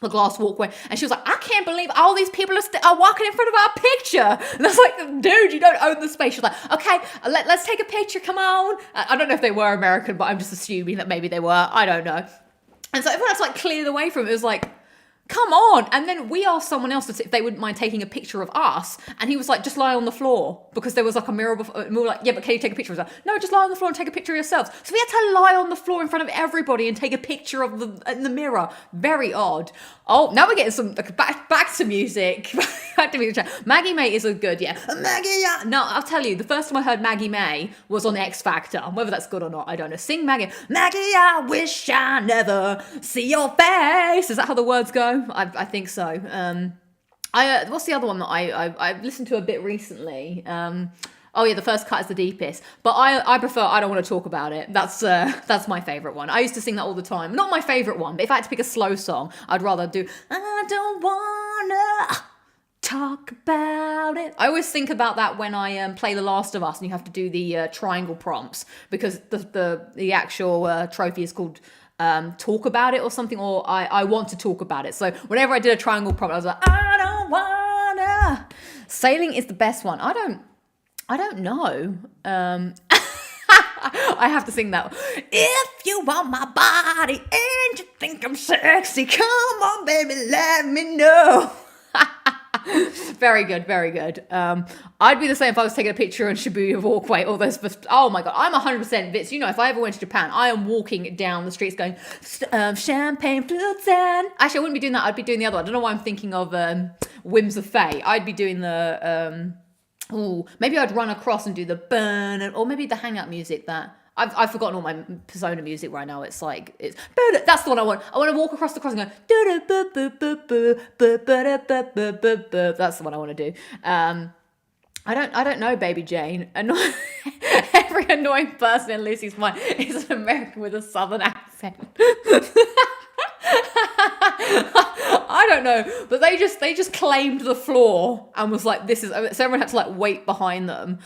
glass walkway, and she was like, I can't believe all these people are walking in front of our picture. And I was like, dude, you don't own the space. She was like, okay, let's take a picture, come on. I don't know if they were American, but I'm just assuming that maybe they were. I don't know. And so everyone had to like clear the way from it. It was like, come on. And then we asked someone else if they wouldn't mind taking a picture of us. And he was like, just lie on the floor, because there was like a mirror before. And we were like, yeah, but can you take a picture of us? No, just lie on the floor and take a picture of yourselves. So we had to lie on the floor in front of everybody and take a picture of in the mirror. Very odd. Oh, now we're getting some back to music. Back to music. Maggie May is a good, yeah. Maggie, yeah. No, I'll tell you, the first time I heard Maggie May was on X Factor. Whether that's good or not, I don't know. Sing Maggie. Maggie, I wish I never see your face. Is that how the words go? I think so. What's the other one that I've listened to a bit recently? Oh yeah, the first cut is the deepest. But I prefer I Don't Want to Talk About It. That's my favourite one. I used to sing that all the time. Not my favourite one, but if I had to pick a slow song, I'd rather do I Don't Wanna Talk About It. I always think about that when I play The Last of Us and you have to do the triangle prompts, because the actual trophy is called Talk About It or something, or I want to talk about it. So whenever I did a triangle prompt, I was like, I don't wanna. Sailing is the best one. I don't know. I have to sing that. If you want my body and you think I'm sexy, come on, baby, let me know. Very good, very good. I'd be the same if I was taking a picture on Shibuya Walkway. All those, oh my god, I'm 100% Vitz. You know, if I ever went to Japan, I am walking down the streets going, champagne flutes and... Actually, I wouldn't be doing that. I'd be doing the other one. I don't know why I'm thinking of Whims of Fate. I'd be doing the... maybe I'd run across and do the burn, or maybe the hangout music that... I've forgotten all my Persona music right now. It's like, that's the one I want. I want to walk across the cross and go, that's the one I want to do. I don't know, Baby Jane. Every annoying person in Lucy's mind is an American with a southern accent. I don't know, but they just claimed the floor and was like, this is, so everyone had to like wait behind them.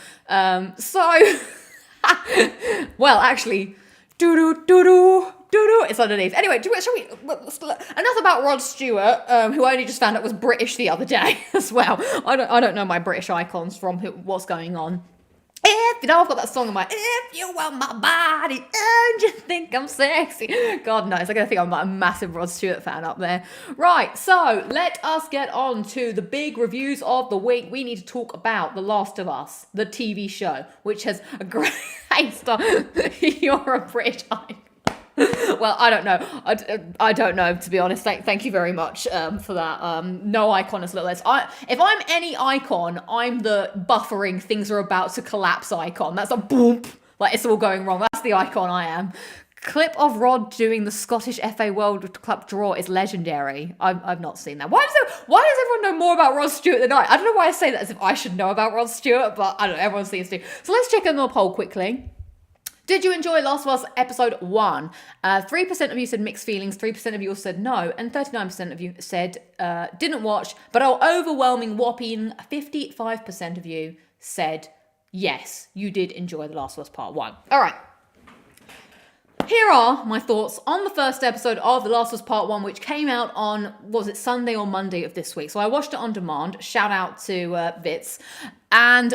Well, actually, it's underneath. Anyway, shall we? Enough about Rod Stewart, who I only just found out was British the other day as well. I don't know my British icons from what's going on. If you know, I've got that song in my. If you want my body and you think I'm sexy, God knows, I'm gonna think I'm like a massive Rod Stewart fan up there. Right, so let us get on to the big reviews of the week. We need to talk about The Last of Us, the TV show, which has a great star. You're a British icon. Well, I don't know. I don't know, to be honest. Thank you very much for that. No icon is Lowlights. If I'm any icon, I'm the buffering things are about to collapse icon. That's a boom. Like, it's all going wrong. That's the icon I am. Clip of Rod doing the Scottish FA World Cup draw is legendary. I've not seen that. Why does everyone know more about Rod Stewart than I don't know why I say that as if I should know about Rod Stewart, but I don't know. Everyone seems to. So let's check on the poll quickly. Did you enjoy Last of Us episode 1? 3% of you said mixed feelings, 3% of you said no, and 39% of you said didn't watch, but our overwhelming whopping 55% of you said yes, you did enjoy The Last of Us Part 1. All right. Here are my thoughts on the first episode of The Last of Us Part 1, which came out on, was it Sunday or Monday of this week? So I watched it on demand. Shout out to Vitz. And,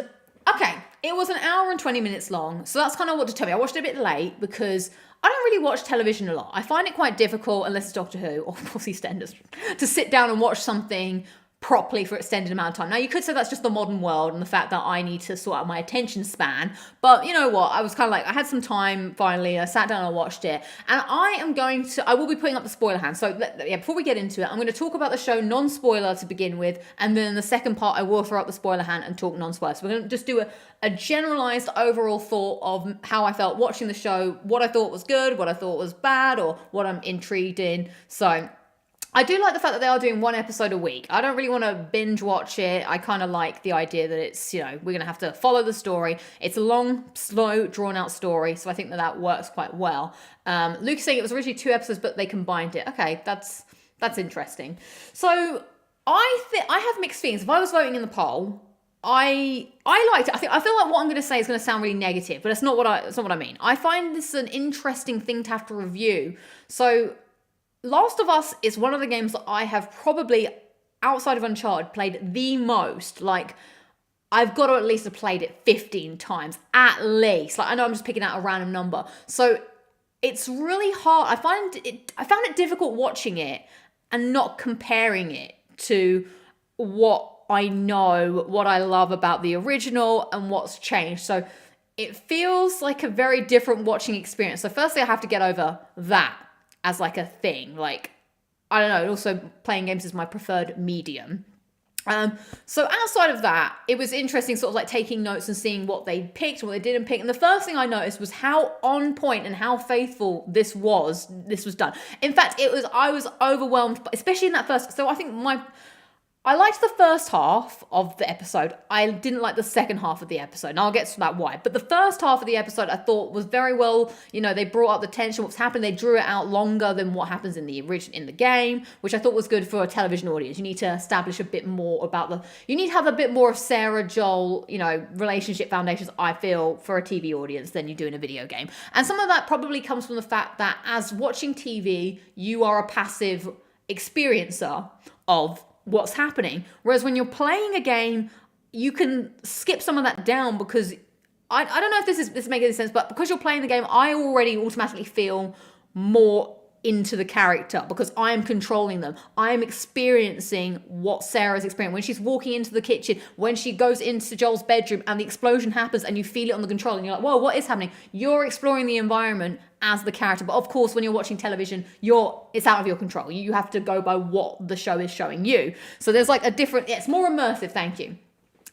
okay, it was an hour and 20 minutes long, so that's kind of what to tell me. I watched it a bit late because I don't really watch television a lot. I find it quite difficult, unless it's Doctor Who or EastEnders, to sit down and watch something properly for extended amount of time. Now, you could say that's just the modern world and the fact that I need to sort out my attention span, but you know what? I was kind of like, I had some time finally, I sat down and watched it, and I will be putting up the spoiler hand. So before we get into it, I'm going to talk about the show non-spoiler to begin with, and then in the second part, I will throw up the spoiler hand and talk non-spoiler. So we're going to just do a generalized overall thought of how I felt watching the show, what I thought was good, what I thought was bad, or what I'm intrigued in. So I do like the fact that they are doing one episode a week. I don't really want to binge watch it. I kind of like the idea that it's, you know, we're going to have to follow the story. It's a long, slow, drawn out story. So I think that works quite well. Luke's saying it was originally 2 episodes, but they combined it. Okay, that's interesting. So I have mixed feelings. If I was voting in the poll, I liked it. I feel like what I'm going to say is going to sound really negative, but it's not what I mean. I find this an interesting thing to have to review. So Last of Us is one of the games that I have probably, outside of Uncharted, played the most. Like, I've got to at least have played it 15 times, at least. Like, I know I'm just picking out a random number. So it's really hard. I found it difficult watching it and not comparing it to what I know, what I love about the original and what's changed. So it feels like a very different watching experience. So firstly, I have to get over that as like a thing. Like, I don't know, also playing games is my preferred medium. So outside of that, it was interesting sort of like taking notes and seeing what they picked, what they didn't pick. And the first thing I noticed was how on point and how faithful this was done. In fact, I was overwhelmed, especially in that first. So I think I liked the first half of the episode. I didn't like the second half of the episode. And I'll get to that why. But the first half of the episode I thought was very well, they brought up the tension, what's happened. They drew it out longer than what happens in the game, which I thought was good for a television audience. You need to establish a bit more about you need to have a bit more of Sarah Joel, relationship foundations, I feel, for a TV audience than you do in a video game. And some of that probably comes from the fact that as watching TV, you are a passive experiencer of what's happening. Whereas when you're playing a game, you can skip some of that down because I don't know if this makes any sense, but because you're playing the game, I already automatically feel more into the character because I am controlling them. I am experiencing what Sarah's experiencing. When she's walking into the kitchen, when she goes into Joel's bedroom and the explosion happens and you feel it on the control and you're like, whoa, what is happening? You're exploring the environment as the character. But of course, when you're watching television, it's out of your control. You have to go by what the show is showing you. So there's like it's more immersive, thank you.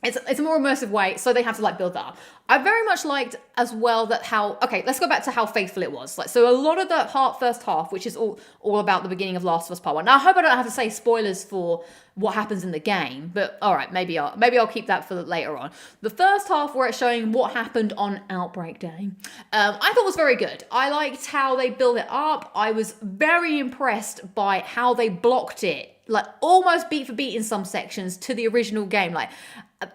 It's a more immersive way, so they have to like build that up. I very much liked as well that let's go back to how faithful it was. Like, so a lot of the first half, which is all about the beginning of Last of Us Part 1. Now, I hope I don't have to say spoilers for what happens in the game, but all right, maybe I'll keep that for later on. The first half where it's showing what happened on Outbreak Day, I thought was very good. I liked how they built it up. I was very impressed by how they blocked it, like almost beat for beat in some sections to the original game. Like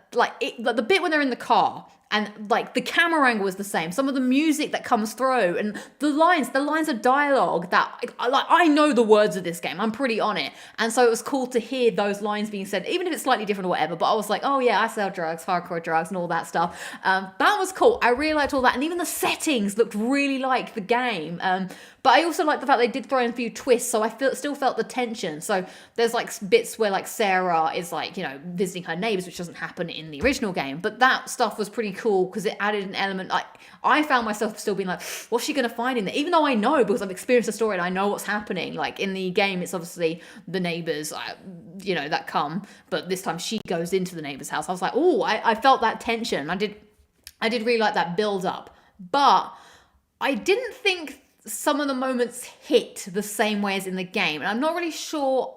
the bit when they're in the car and like the camera angle is the same. Some of the music that comes through and the lines of dialogue that I know the words of this game. I'm pretty on it. And so it was cool to hear those lines being said, even if it's slightly different or whatever. But I was like, oh yeah, I sell drugs, hardcore drugs and all that stuff. That was cool. I really liked all that. And even the settings looked really like the game. But I also like the fact they did throw in a few twists, so I still felt the tension. So there's like bits where like Sarah is like, visiting her neighbors, which doesn't happen in the original game. But that stuff was pretty cool because it added an element. Like I found myself still being like, what's she going to find in there? Even though I know because I've experienced the story and I know what's happening. Like in the game, it's obviously the neighbors, that come. But this time she goes into the neighbor's house. I was like, oh, I felt that tension. I did really like that build up. But I didn't think some of the moments hit the same way as in the game. And I'm not really sure.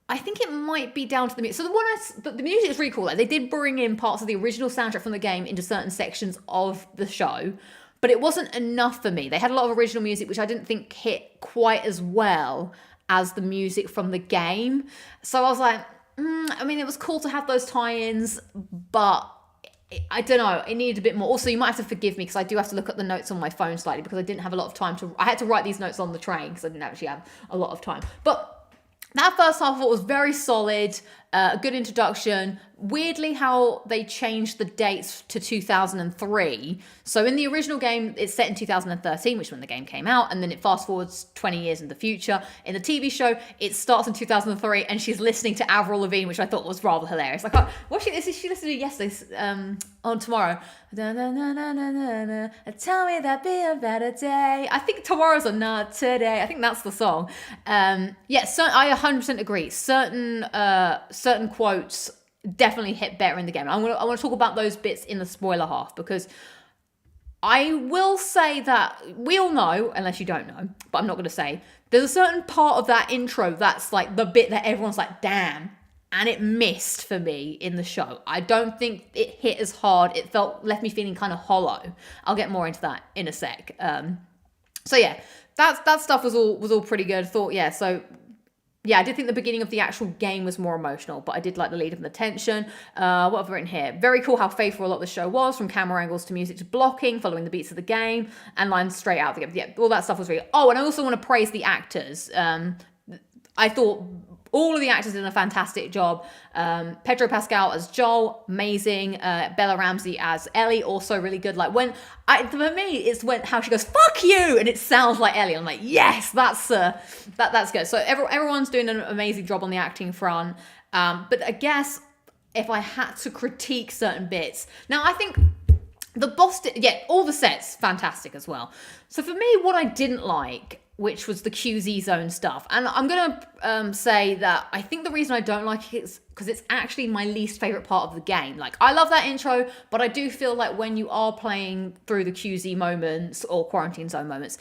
I think it might be down to the music. So the music is really cool. Like, they did bring in parts of the original soundtrack from the game into certain sections of the show, but it wasn't enough for me. They had a lot of original music, which I didn't think hit quite as well as the music from the game. So I was like, it was cool to have those tie-ins, but I don't know, it needed a bit more. Also, you might have to forgive me because I do have to look at the notes on my phone slightly because I didn't have a lot of time I had to write these notes on the train because I didn't actually have a lot of time. But that first half I thought was very solid, a good introduction. Weirdly, how they changed the dates to 2003. So in the original game, it's set in 2013, which is when the game came out, and then it fast forwards 20 years in the future. In the TV show, it starts in 2003, and she's listening to Avril Lavigne, which I thought was rather hilarious. Like, she listened to yesterday, on Tomorrow. Tell me that'd be a better day. I think Tomorrow's a Not Today. I think that's the song. I 100% agree. Certain quotes definitely hit better in the game. I want to talk about those bits in the spoiler half because I will say that we all know, unless you don't know, but I'm not going to say, there's a certain part of that intro that's like the bit that everyone's like, damn, and it missed for me in the show. I don't think it hit as hard. It left me feeling kind of hollow. I'll get more into that in a sec. So yeah, that stuff was all pretty good. I did think the beginning of the actual game was more emotional, but I did like the lead up and the tension. What have I written here? Very cool how faithful a lot of the show was, from camera angles to music to blocking, following the beats of the game, and lines straight out of the game. Yeah, all that stuff was really... Oh, and I also want to praise the actors. I thought all of the actors did a fantastic job. Pedro Pascal as Joel, amazing. Bella Ramsey as Ellie, also really good. Like for me, it's when how she goes "fuck you" and it sounds like Ellie. I'm like, yes, that's good. So everyone's doing an amazing job on the acting front. But I guess if I had to critique certain bits, now I think the Boston, all the sets fantastic as well. So for me, what I didn't like, which was the QZ zone stuff. And I'm going to say that I think the reason I don't like it is because it's actually my least favorite part of the game. Like, I love that intro, but I do feel like when you are playing through the QZ moments or quarantine zone moments,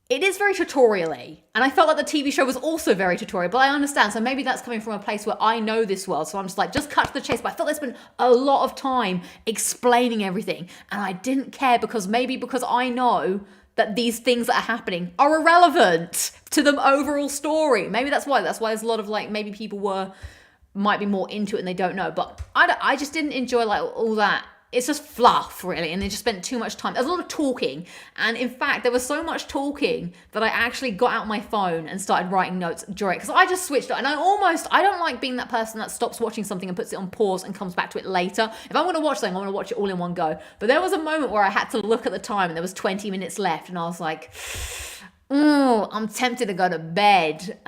it is very tutorial-y. And I felt like the TV show was also very tutorial, but I understand. So maybe that's coming from a place where I know this world. So I'm just like, just cut to the chase. But I felt there's been a lot of time explaining everything. And I didn't care because I know that these things that are happening are irrelevant to the overall story. Maybe that's why. That's why there's a lot of like, maybe people might be more into it and they don't know. But I just didn't enjoy like all that. It's just fluff, really, and they just spent too much time. There's a lot of talking, and in fact, there was so much talking that I actually got out my phone and started writing notes during it, because I just switched it, and I don't like being that person that stops watching something and puts it on pause and comes back to it later. If I'm going to watch something, I want to watch it all in one go. But there was a moment where I had to look at the time, and there was 20 minutes left, and I was like, oh, I'm tempted to go to bed.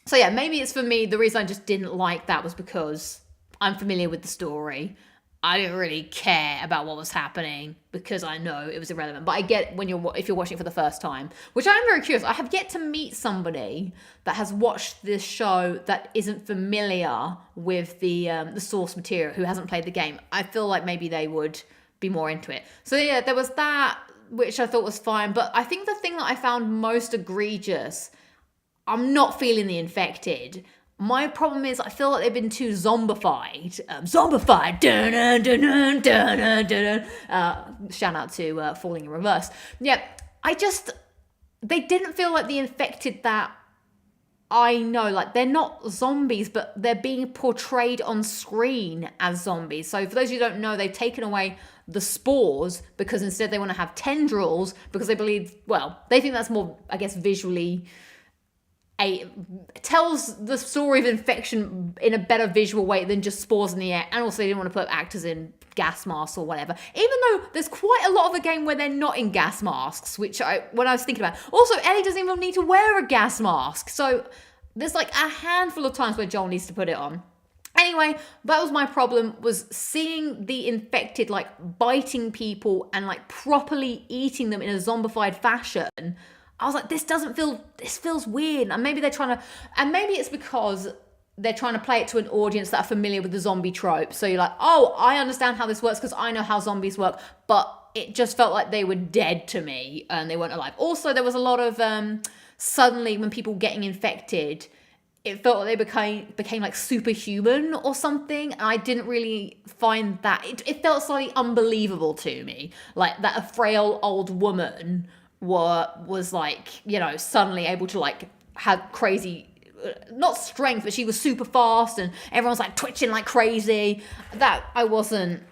So yeah, maybe it's for me, the reason I just didn't like that was because I'm familiar with the story. I didn't really care about what was happening because I know it was irrelevant. But I get if you're watching it for the first time, which I'm very curious. I have yet to meet somebody that has watched this show that isn't familiar with the source material, who hasn't played the game. I feel like maybe they would be more into it. So yeah, there was that, which I thought was fine. But I think the thing that I found most egregious, I'm not feeling the infected. My problem is I feel like they've been too zombified. Zombified. Dun, dun, dun, dun, dun, dun, dun. Shout out to Falling in Reverse. Yeah, they didn't feel like the infected that I know. Like, they're not zombies, but they're being portrayed on screen as zombies. So for those who don't know, they've taken away the spores because instead they want to have tendrils because they believe, they think that's more, I guess, visually... tells the story of infection in a better visual way than just spores in the air. And also they didn't want to put actors in gas masks or whatever, even though there's quite a lot of the game where they're not in gas masks, when I was thinking about. Also, Ellie doesn't even need to wear a gas mask, so there's like a handful of times where Joel needs to put it on. Anyway, that was my problem, was seeing the infected like biting people and like properly eating them in a zombified fashion. I was like, this feels weird. And maybe maybe it's because they're trying to play it to an audience that are familiar with the zombie trope. So you're like, oh, I understand how this works because I know how zombies work. But it just felt like they were dead to me and they weren't alive. Also, there was a lot of, suddenly when people getting infected, it felt like they became like superhuman or something. And I didn't really find that. It felt slightly unbelievable to me. Like that a frail old woman was like, suddenly able to like have crazy, not strength, but she was super fast and everyone's like twitching like crazy. That I wasn't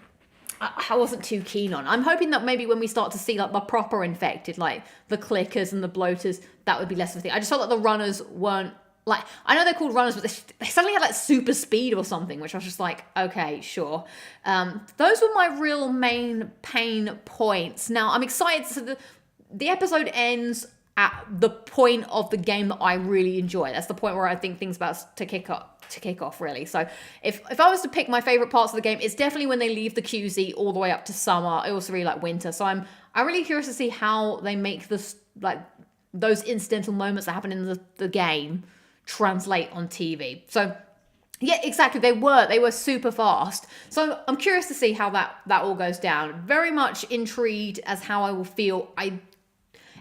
too keen on. I'm hoping that maybe when we start to see like the proper infected, like the clickers and the bloaters, that would be less of a thing. I just felt like the runners weren't like, I know they're called runners, but they suddenly had like super speed or something, which I was just like, okay, sure. Those were my real main pain points. Now I'm excited. So the episode ends at the point of the game that I really enjoy. That's the point where I think things about to kick off really. So if I was to pick my favorite parts of the game, it's definitely when they leave the QZ all the way up to summer. I also really like winter. So I'm really curious to see how they make this, like, those incidental moments that happen in the game translate on TV. So yeah, exactly. They were super fast. So I'm curious to see how that all goes down. Very much intrigued as how I will feel.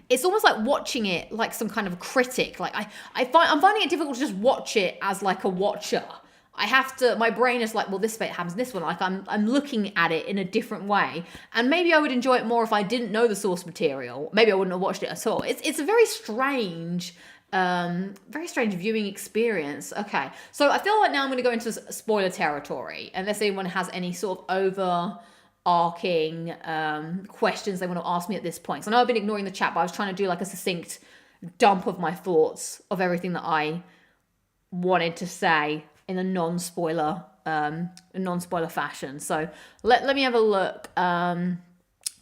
It's almost like watching it like some kind of critic. Like I'm finding it difficult to just watch it as like a watcher. My brain is like, well, this bit happens, this one. Like I'm looking at it in a different way. And maybe I would enjoy it more if I didn't know the source material. Maybe I wouldn't have watched it at all. It's a very strange viewing experience. Okay. So I feel like now I'm going to go into spoiler territory, unless anyone has any sort of overarching questions they want to ask me at this point. So I know I've been ignoring the chat, but I was trying to do like a succinct dump of my thoughts of everything that I wanted to say in a non-spoiler fashion. So let me have a look.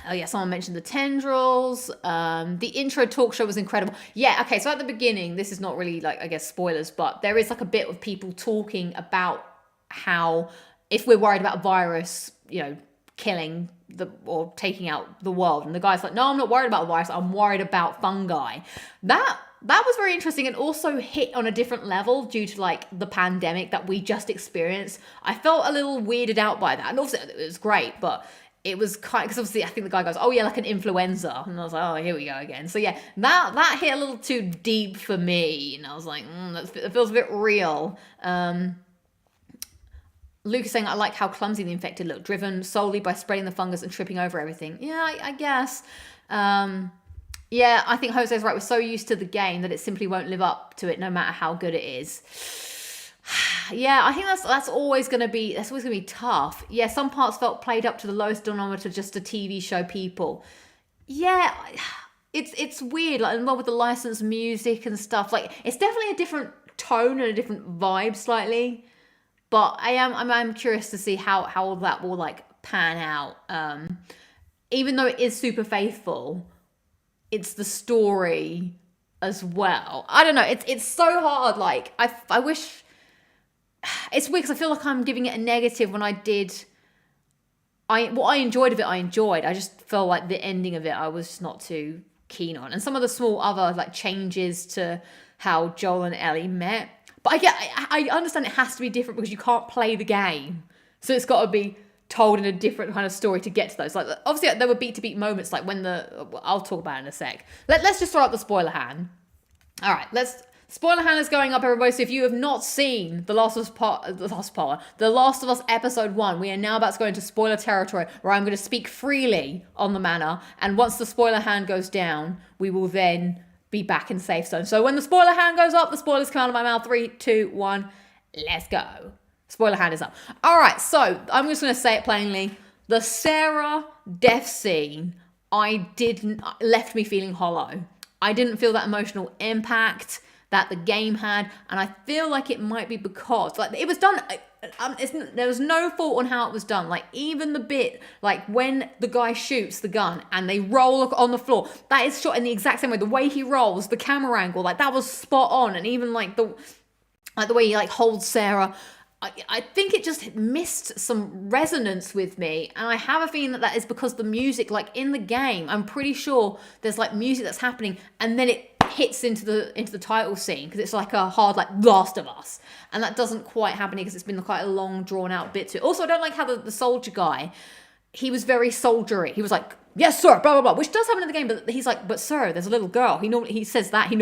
Oh yeah, someone mentioned the tendrils. The intro talk show was incredible. Yeah, okay, so at the beginning, this is not really like, I guess, spoilers, but there is like a bit of people talking about how if we're worried about a virus, killing or taking out the world. And the guy's like, no, I'm not worried about a virus. I'm worried about fungi. That was very interesting and also hit on a different level due to like the pandemic that we just experienced. I felt a little weirded out by that. And also it was great, but it was kind of, because obviously I think the guy goes, oh yeah, like an influenza. And I was like, oh, here we go again. So yeah, that hit a little too deep for me. And I was like, that feels a bit real. Luke is saying, I like how clumsy the infected look, driven solely by spreading the fungus and tripping over everything. Yeah, I guess. Yeah, I think Jose's right. We're so used to the game that it simply won't live up to it no matter how good it is. Yeah, I think that's always gonna be tough. Yeah, some parts felt played up to the lowest denominator, just a TV show people. Yeah, it's weird, like involved with the licensed music and stuff. Like it's definitely a different tone and a different vibe slightly. But I'm curious to see how all that will like pan out. Even though it is super faithful, it's the story as well. I don't know. It's so hard. Like I wish. It's weird because I feel like I'm giving it a negative when I did. What I enjoyed of it, I enjoyed. I just felt like the ending of it, I was just not too keen on. And some of the small other like changes to how Joel and Ellie met. But I understand it has to be different because you can't play the game. So it's got to be told in a different kind of story to get to those. Like obviously there were beat to beat moments like when I'll talk about it in a sec. Let's just throw up the spoiler hand. All right, spoiler hand is going up, everybody. So if you have not seen The Last of Us episode 1, we are now about to go into spoiler territory where I'm going to speak freely on the manor. And once the spoiler hand goes down, we will then be back in safe zone. So when the spoiler hand goes up, the spoilers come out of my mouth. 3, 2, 1, let's go. Spoiler hand is up. All right, so I'm just going to say it plainly. The Sarah death scene, left me feeling hollow. I didn't feel that emotional impact that the game had, and I feel like it might be because like it was done. There was no fault on how it was done. Like even the bit like when the guy shoots the gun and they roll on the floor, that is shot in the exact same way. The way he rolls, the camera angle, like that was spot on. And even like the way he like holds Sarah, I think it just missed some resonance with me. And I have a feeling that is because the music, like in the game, I'm pretty sure there's like music that's happening and then it hits into the title scene because it's like a hard like Last of Us, and that doesn't quite happen because it's been quite a long drawn out bit to it. Also, I don't like how the soldier guy, he was very soldiery. He was like, yes sir, blah blah blah, which does happen in the game, but he's like, but sir, there's a little girl. He normally says that. He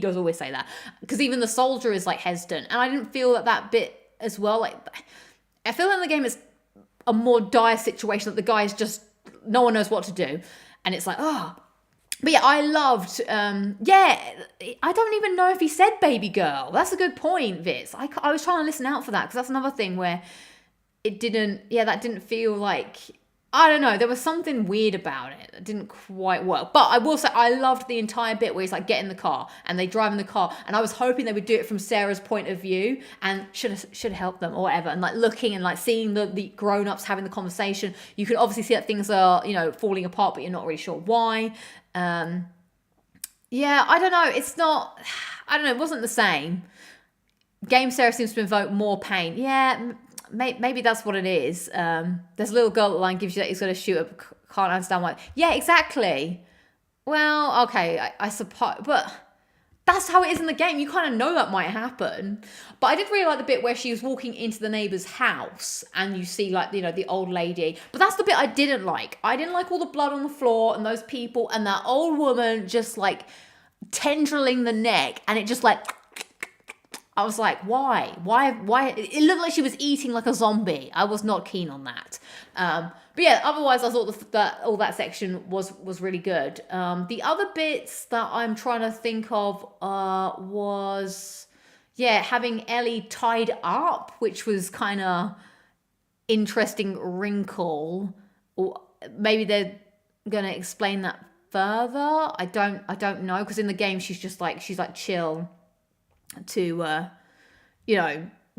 does always say that because even the soldier is like hesitant, and I didn't feel that bit as well. Like I feel in the game it's a more dire situation that the guy is just no one knows what to do, and it's like But yeah, I loved, I don't even know if he said baby girl. That's a good point, Viz. I was trying to listen out for that because that's another thing where that didn't feel like, I don't know, there was something weird about it that didn't quite work. But I will say, I loved the entire bit where he's like, get in the car, and they drive in the car, and I was hoping they would do it from Sarah's point of view, and should have helped them or whatever, and like looking and like seeing the grown-ups having the conversation. You can obviously see that things are, falling apart, but you're not really sure why. I don't know. It wasn't the same. Game Sarah seems to invoke more pain. Yeah, maybe that's what it is. There's a little girl that line gives you that he's going to shoot up. Can't understand why. Yeah, exactly. Well, okay, I suppose, but that's how it is in the game. You kind of know that might happen. But I did really like the bit where she was walking into the neighbor's house and you see like, the old lady. But that's the bit I didn't like. I didn't like all the blood on the floor and those people and that old woman just like tendriling the neck, and it just like, I was like, why? It looked like she was eating like a zombie. I was not keen on that. But yeah, otherwise I thought that all that section was really good. The other bits that I'm trying to think of was, having Ellie tied up, which was kind of interesting wrinkle. Or maybe they're gonna explain that further. I don't know, because in the game she's like chill to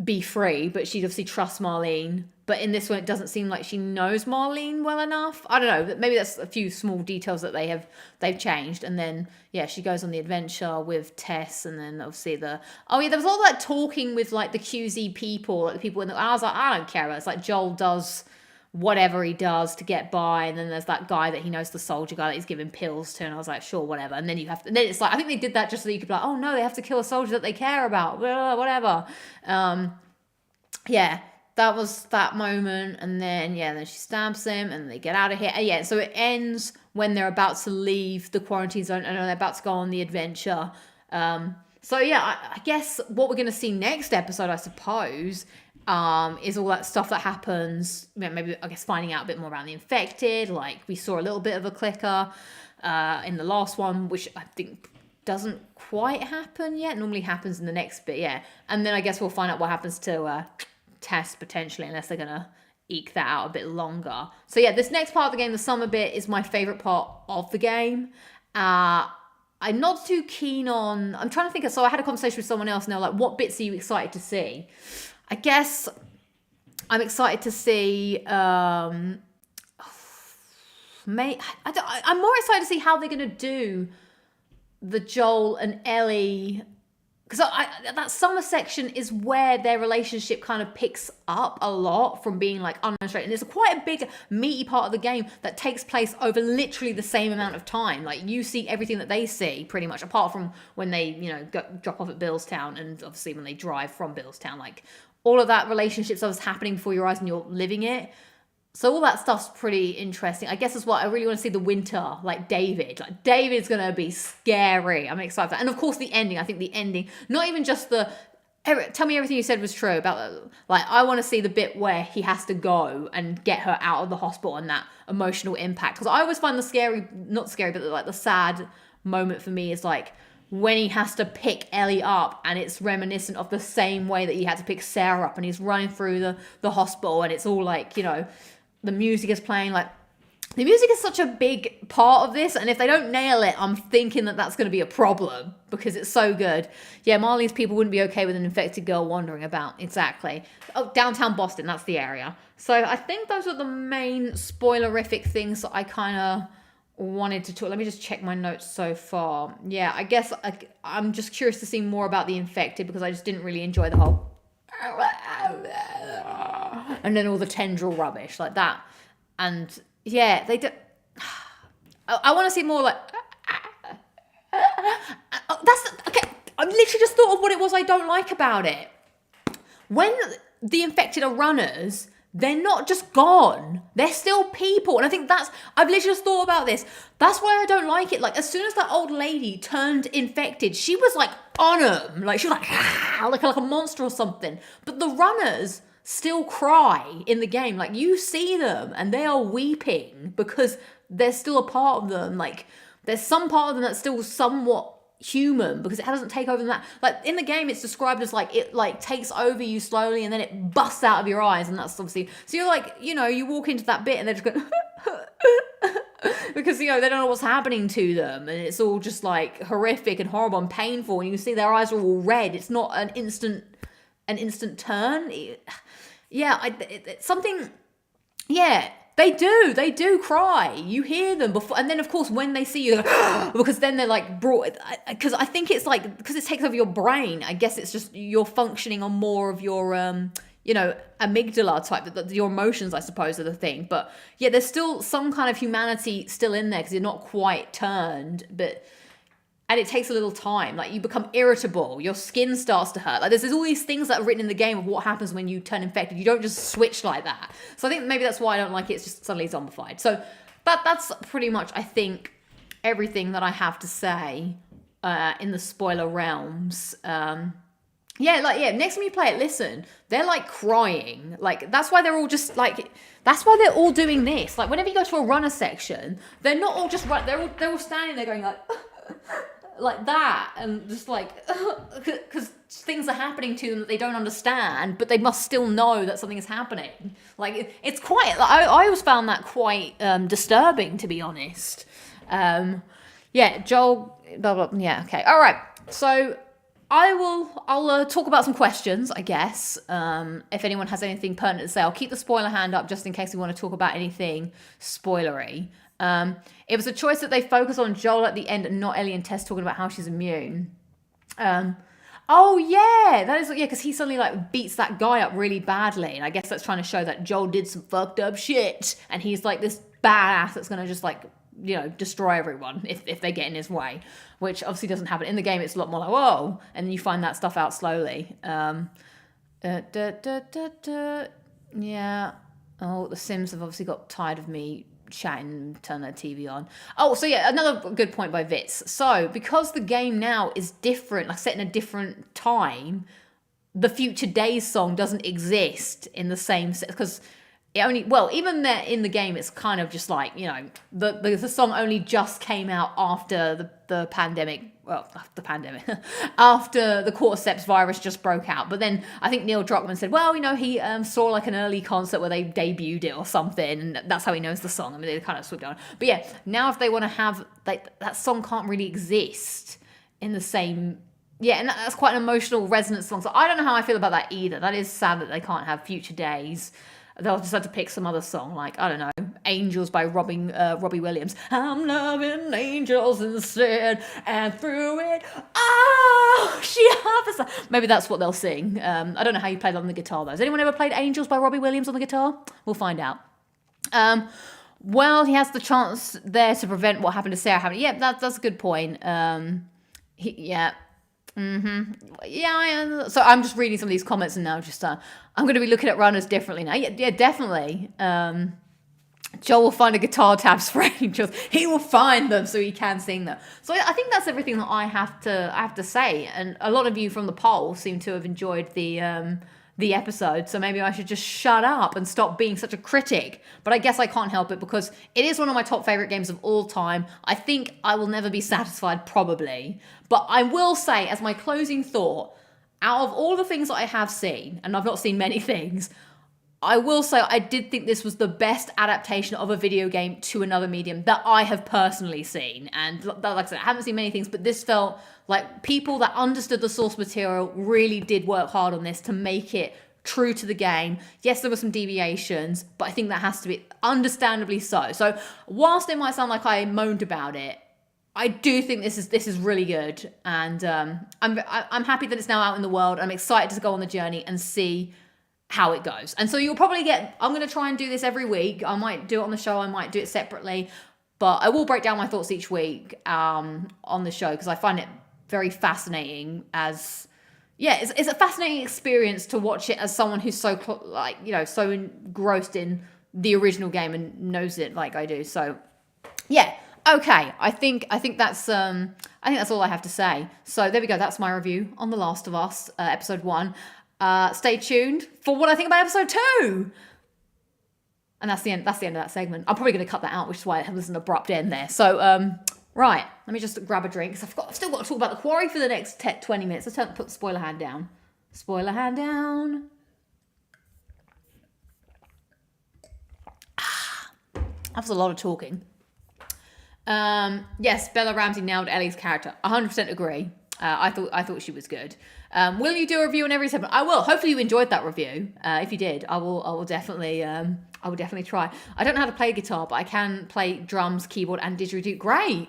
be free, but she obviously trusts Marlene. But in this one, it doesn't seem like she knows Marlene well enough. I don't know. Maybe that's a few small details that they've changed. And then she goes on the adventure with Tess, and then obviously there was all that talking with like the QZ people, like the people and I was like, I don't care about it. It's like Joel does whatever he does to get by, and then there's that guy that he knows, the soldier guy that he's giving pills to, and I was like, sure, whatever. And then then it's like, I think they did that just so you could be like, oh no, they have to kill a soldier that they care about, whatever. That was that moment. And then then she stabs him and they get out of here. And so it ends when they're about to leave the quarantine zone and they're about to go on the adventure. I guess what we're going to see next episode, I suppose, is all that stuff that happens. Maybe, I guess, finding out a bit more around the infected. Like, we saw a little bit of a clicker in the last one, which I think doesn't quite happen yet. Normally happens in the next bit, And then I guess we'll find out what happens to Tess, potentially, unless they're going to eke that out a bit longer. So this next part of the game, the summer bit, is my favourite part of the game. I'm not too keen on... I'm trying to think so I had a conversation with someone else and they were like, what bits are you excited to see? I guess I'm excited to see... I'm more excited to see how they're going to do the Joel and Ellie... Because that summer section is where their relationship kind of picks up a lot from being like undemonstrated. And it's quite a big, meaty part of the game that takes place over literally the same amount of time. Like, you see everything that they see pretty much, apart from when they, drop off at Billstown, and obviously when they drive from Billstown. Like, all of that relationship stuff is happening before your eyes and you're living it. So all that stuff's pretty interesting. I guess that's what I really want to see, the winter, like David. Like, David's going to be scary. I'm excited for that. And of course the ending. I think the ending, not even just tell me everything you said was true about, like, I want to see the bit where he has to go and get her out of the hospital and that emotional impact. Because I always find not scary, but like the sad moment for me is like when he has to pick Ellie up, and it's reminiscent of the same way that he had to pick Sarah up, and he's running through the hospital, and it's all like, the music is playing. Like, the music is such a big part of this, and if they don't nail it, I'm thinking that that's going to be a problem because it's so good. Marlene's people wouldn't be okay with an infected girl wandering about. Exactly. Oh, downtown Boston, that's the area. So I think those are the main spoilerific things that I kind of wanted to talk. Let me just check my notes so far. I guess I'm just curious to see more about the infected because I just didn't really enjoy the whole... and then all the tendril rubbish like that. And they do. I want to see more like... That's okay. I literally just thought of what it was I don't like about it. When the infected are runners, they're not just gone. They're still people. And I think I've literally just thought about this. That's why I don't like it. Like, as soon as that old lady turned infected, she was like on them. Like, she was like a monster or something. But the runners still cry in the game. Like, you see them and they are weeping because there's still a part of them. Like, there's some part of them that's still somewhat human because it doesn't take over that. Like, in the game, it's described as like it like takes over you slowly and then it busts out of your eyes, and that's obviously, so you're like, you walk into that bit and they're just going because they don't know what's happening to them, and it's all just like horrific and horrible and painful, and you can see their eyes are all red. It's not an instant turn. It's something. They do cry. You hear them before, and then of course when they see you, because then they're like brought. Because I think it's like, because it takes over your brain. I guess it's just you're functioning on more of your amygdala type. Your emotions, I suppose, are the thing. But there's still some kind of humanity still in there because you're not quite turned, and it takes a little time. Like, you become irritable. Your skin starts to hurt. Like, there's all these things that are written in the game of what happens when you turn infected. You don't just switch like that. So I think maybe that's why I don't like it. It's just suddenly zombified. So that's pretty much, I think, everything that I have to say in the spoiler realms. Next time you play it, listen, they're like crying. Like, that's why they're all just like, that's why they're all doing this. Like, whenever you go to a runner section, they're not all just right. They're all standing there going like... like that, and just like, because things are happening to them that they don't understand, but they must still know that something is happening. Like, it's quite, I always found that quite disturbing, to be honest. Joel, blah, blah, okay, all right. So I'll talk about some questions, I guess. If anyone has anything pertinent to say, I'll keep the spoiler hand up just in case we want to talk about anything spoilery. It was a choice that they focus on Joel at the end and not Ellie and Tess talking about how she's immune. Oh yeah, that is because he suddenly like beats that guy up really badly, and I guess that's trying to show that Joel did some fucked up shit, and he's like this badass that's gonna just like destroy everyone if they get in his way, which obviously doesn't happen in the game. It's a lot more like whoa, and then you find that stuff out slowly. Yeah. Oh, the Sims have obviously got tired of me chatting, turn their TV on. Oh, so yeah, another good point by Vitz. So because the game now is different, like set in a different time, the Future Days song doesn't exist in the same set because it only, well, even there in the game, it's kind of just like, the song only just came out after the pandemic. Well, the pandemic, after the cordyceps virus just broke out. But then I think Neil Druckmann said, well, he saw like an early concert where they debuted it or something, and that's how he knows the song. I mean, they kind of swooped on. But yeah, now if they want to have, like, that song can't really exist in the same, yeah, and that's quite an emotional resonance song. So I don't know how I feel about that either. That is sad that they can't have Future Days. They'll just have to pick some other song, like, I don't know, Angels by Robbie Williams. I'm loving angels instead, and through it, she harvests. Maybe that's what they'll sing. I don't know how you play that on the guitar, though. Has anyone ever played Angels by Robbie Williams on the guitar? We'll find out. Well, he has the chance there to prevent what happened to Sarah happening. Yeah, that's a good point. Yeah. Yeah, so I'm just reading some of these comments and now just I'm going to be looking at runners differently now. Yeah, definitely. Joel will find a guitar tabs for Angels. He will find them so he can sing them. So I think that's everything that I have to say. And a lot of you from the poll seem to have enjoyed the episode, so maybe I should just shut up and stop being such a critic. But I guess I can't help it because it is one of my top favorite games of all time. I think I will never be satisfied, probably. But I will say, as my closing thought, out of all the things that I have seen, and I've not seen many things, I will say I did think this was the best adaptation of a video game to another medium that I have personally seen. And like I said, I haven't seen many things, but this felt like people that understood the source material really did work hard on this to make it true to the game. Yes, there were some deviations, but I think that has to be understandably so. So whilst it might sound like I moaned about it, I do think this is really good. And I'm happy that it's now out in the world. I'm excited to go on the journey and see how it goes. And so you'll probably I'm going to try and do this every week. I might do it on the show. I might do it separately. But I will break down my thoughts each week on the show because I find it very fascinating it's a fascinating experience to watch it as someone who's so so engrossed in the original game and knows it like I do. So yeah, okay. I think that's all I have to say. So there we go. That's my review on The Last of Us, episode 1. Stay tuned for what I think about episode 2. And that's the end of that segment. I'm probably going to cut that out, which is why it was an abrupt end there. So, right, let me just grab a drink because I've still got to talk about the Quarry for the next 20 minutes. Let's put the spoiler hand down. Spoiler hand down. That was a lot of talking. Yes, Bella Ramsey nailed Ellie's character. 100% agree. I thought she was good. Will you do a review on every segment? I will. Hopefully you enjoyed that review. If you did, I will definitely try. I don't know how to play guitar, but I can play drums, keyboard, and didgeridoo. Great.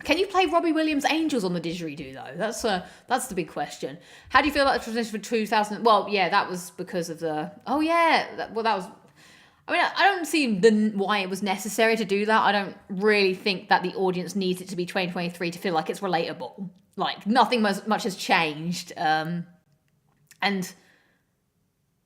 Can you play Robbie Williams' Angels on the didgeridoo though? That's the big question. How do you feel about the transition for 2000? Well, yeah, that was because of the. Oh yeah, that was. I mean, I don't see why it was necessary to do that. I don't really think that the audience needs it to be 2023 to feel like it's relatable. Like, nothing much has changed. And,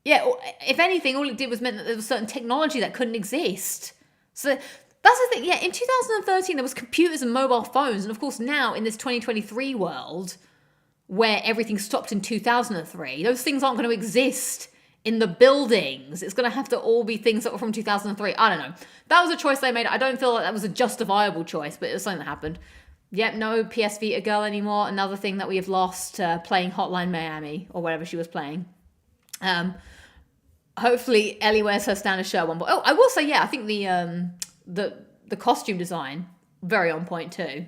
yeah, if anything, all it did was meant that there was certain technology that couldn't exist. So that's the thing. Yeah, in 2013, there was computers and mobile phones. And, of course, now, in this 2023 world, where everything stopped in 2003, those things aren't going to exist in the buildings. It's going to have to all be things that were from 2003. I don't know. That was a choice they made. I don't feel like that was a justifiable choice, but it was something that happened. Yep, no PS Vita girl anymore. Another thing that we have lost, playing Hotline Miami or whatever she was playing. Hopefully Ellie wears her standard shirt one. But I will say, I think the costume design very on point too.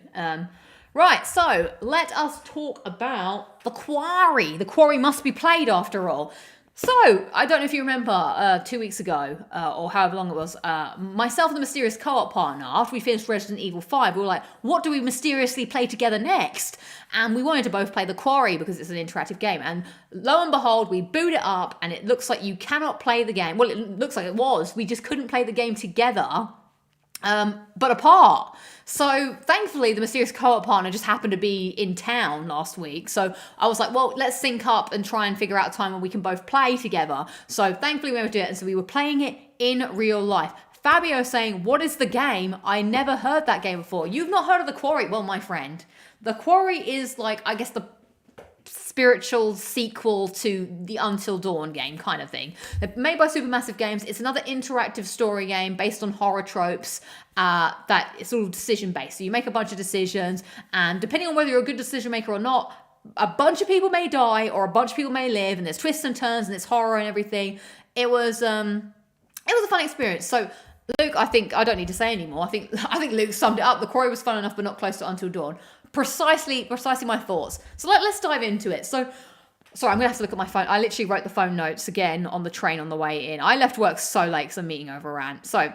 Right, so let us talk about the Quarry. The Quarry must be played after all. So, I don't know if you remember 2 weeks ago, or however long it was, myself and the mysterious co-op partner, after we finished Resident Evil 5, we were like, what do we mysteriously play together next? And we wanted to both play The Quarry because it's an interactive game. And lo and behold, we boot it up and it looks like you cannot play the game. Well, it looks like it was. We just couldn't play the game together, but apart. So thankfully, the mysterious co-op partner just happened to be in town last week. So I was like, well, let's sync up and try and figure out a time when we can both play together. So thankfully, we were able to do it. And so we were playing it in real life. Fabio saying, what is the game? I never heard that game before. You've not heard of The Quarry? Well, my friend, The Quarry is like, I guess, the spiritual sequel to the Until Dawn game kind of thing. They're made by Supermassive Games. It's another interactive story game based on horror tropes that is all decision based. So you make a bunch of decisions, and depending on whether you're a good decision maker or not, a bunch of people may die or a bunch of people may live, and there's twists and turns and it's horror and everything. It was a fun experience. So Luke, I think I don't need to say anymore. I think Luke summed it up. The Quarry was fun enough, but not close to Until Dawn. Precisely my thoughts. So let's dive into it. So, sorry, I'm gonna have to look at my phone. I literally wrote the phone notes again on the train on the way in. I left work so late because a meeting overran. So,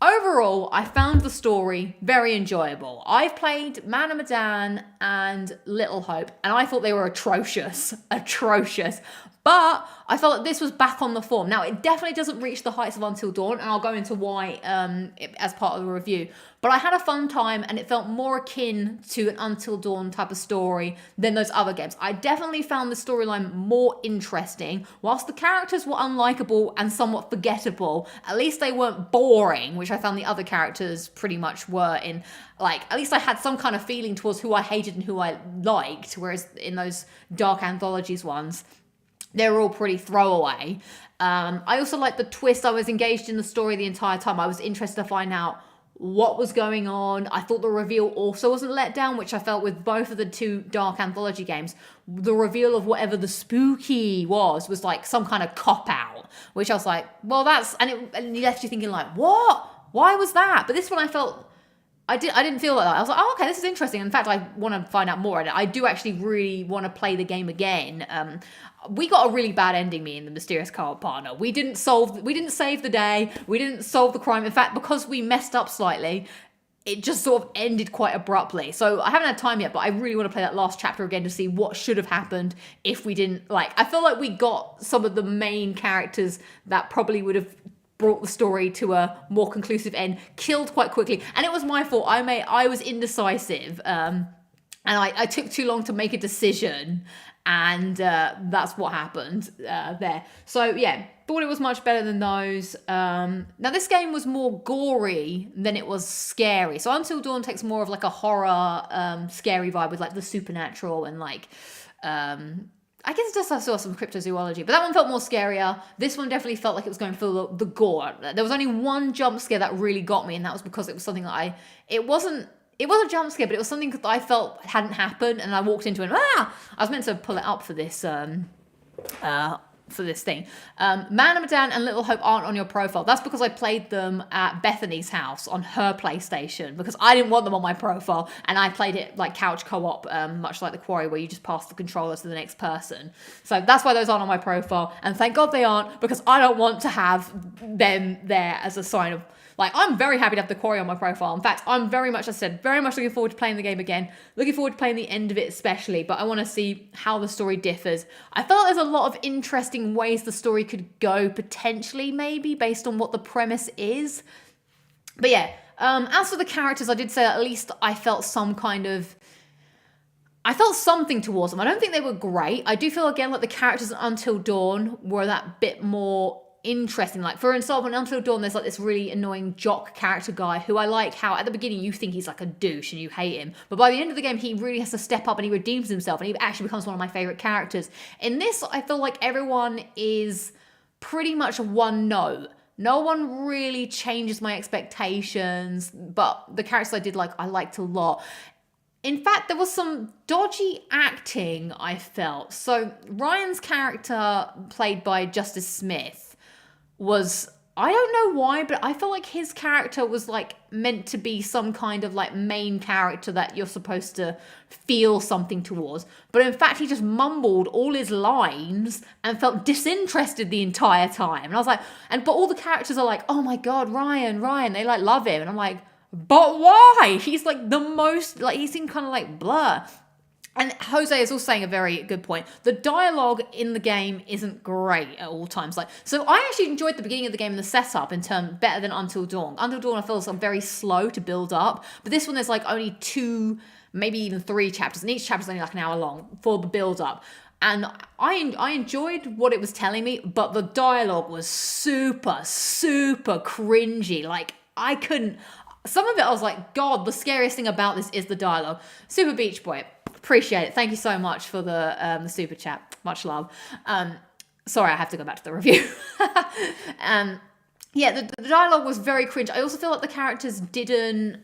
overall, I found the story very enjoyable. I've played Man of Medan and Little Hope, and I thought they were atrocious. But I felt like this was back on the form. Now, it definitely doesn't reach the heights of Until Dawn, and I'll go into why as part of the review. But I had a fun time, and it felt more akin to an Until Dawn type of story than those other games. I definitely found the storyline more interesting. Whilst the characters were unlikable and somewhat forgettable, at least they weren't boring, which I found the other characters pretty much were in. Like, at least I had some kind of feeling towards who I hated and who I liked, whereas in those Dark Anthologies ones, they were all pretty throwaway. I also liked the twist. I was engaged in the story the entire time. I was interested to find out what was going on. I thought the reveal also wasn't let down, which I felt with both of the two Dark Anthology games. The reveal of whatever the spooky was like some kind of cop-out, which I was like, well, that's... And it left you thinking like, what? Why was that? But this one I felt... I didn't feel like that. I was like, oh, okay, this is interesting. In fact, I want to find out more. And I do actually really want to play the game again. We got a really bad ending, me and the mysterious co-op partner. We didn't save the day. We didn't solve the crime. In fact, because we messed up slightly, it just sort of ended quite abruptly. So I haven't had time yet, but I really want to play that last chapter again to see what should have happened if we didn't, like, I feel like we got some of the main characters that probably would have brought the story to a more conclusive end, killed quite quickly. And it was my fault. I was indecisive. And I took too long to make a decision. And that's what happened there. So yeah, thought it was much better than those. Now this game was more gory than it was scary. So Until Dawn takes more of like a horror scary vibe with like the supernatural and like I guess it does have sort of some cryptozoology, but that one felt more scarier. This one definitely felt like it was going for the gore. There was only one jump scare that really got me, and that was because it was something that it was a jump scare, but it was something that I felt hadn't happened, and I walked into it and I was meant to pull it up for this thing. Man of Medan and Little Hope aren't on your profile. That's because I played them at Bethany's house on her PlayStation because I didn't want them on my profile, and I played it like couch co-op, much like the Quarry, where you just pass the controller to the next person. So that's why those aren't on my profile, and thank God they aren't, because I don't want to have them there as a sign of... Like, I'm very happy to have the Quarry on my profile. In fact, I'm very much looking forward to playing the game again. Looking forward to playing the end of it especially, but I want to see how the story differs. I felt there's a lot of interesting ways the story could go, potentially, maybe, based on what the premise is. But yeah, as for the characters, I did say at least I felt some kind of... I felt something towards them. I don't think they were great. I do feel, again, like the characters in Until Dawn were that bit more... interesting. Like, for instance, in Until Dawn, there's like this really annoying jock character guy who I like how at the beginning you think he's like a douche and you hate him, but by the end of the game he really has to step up and he redeems himself and he actually becomes one of my favorite characters. In this, I feel like everyone is pretty much one note. No one really changes my expectations, but the characters I liked a lot. In fact, there was some dodgy acting, I felt. So Ryan's character, played by Justice Smith, was I don't know why, but I feel like his character was like meant to be some kind of like main character that you're supposed to feel something towards. But in fact, he just mumbled all his lines and felt disinterested the entire time. And I was like, but all the characters are like, oh my God, Ryan, they like love him. And I'm like, but why? He's like the most, like he seemed kind of like blur. And Jose is also saying a very good point. The dialogue in the game isn't great at all times. Like, so I actually enjoyed the beginning of the game and the setup in terms better than Until Dawn. Until Dawn, I feel is very slow to build up, but this one there's like only 2, maybe even 3 chapters, and each chapter's only like an hour long for the build up. And I enjoyed what it was telling me, but the dialogue was super cringy. Like I couldn't. Some of it I was like, God, the scariest thing about this is the dialogue. Super Beach Boy. Appreciate it. Thank you so much for the super chat. Much love. Sorry, I have to go back to the review. Yeah, the dialogue was very cringe. I also feel like the characters didn't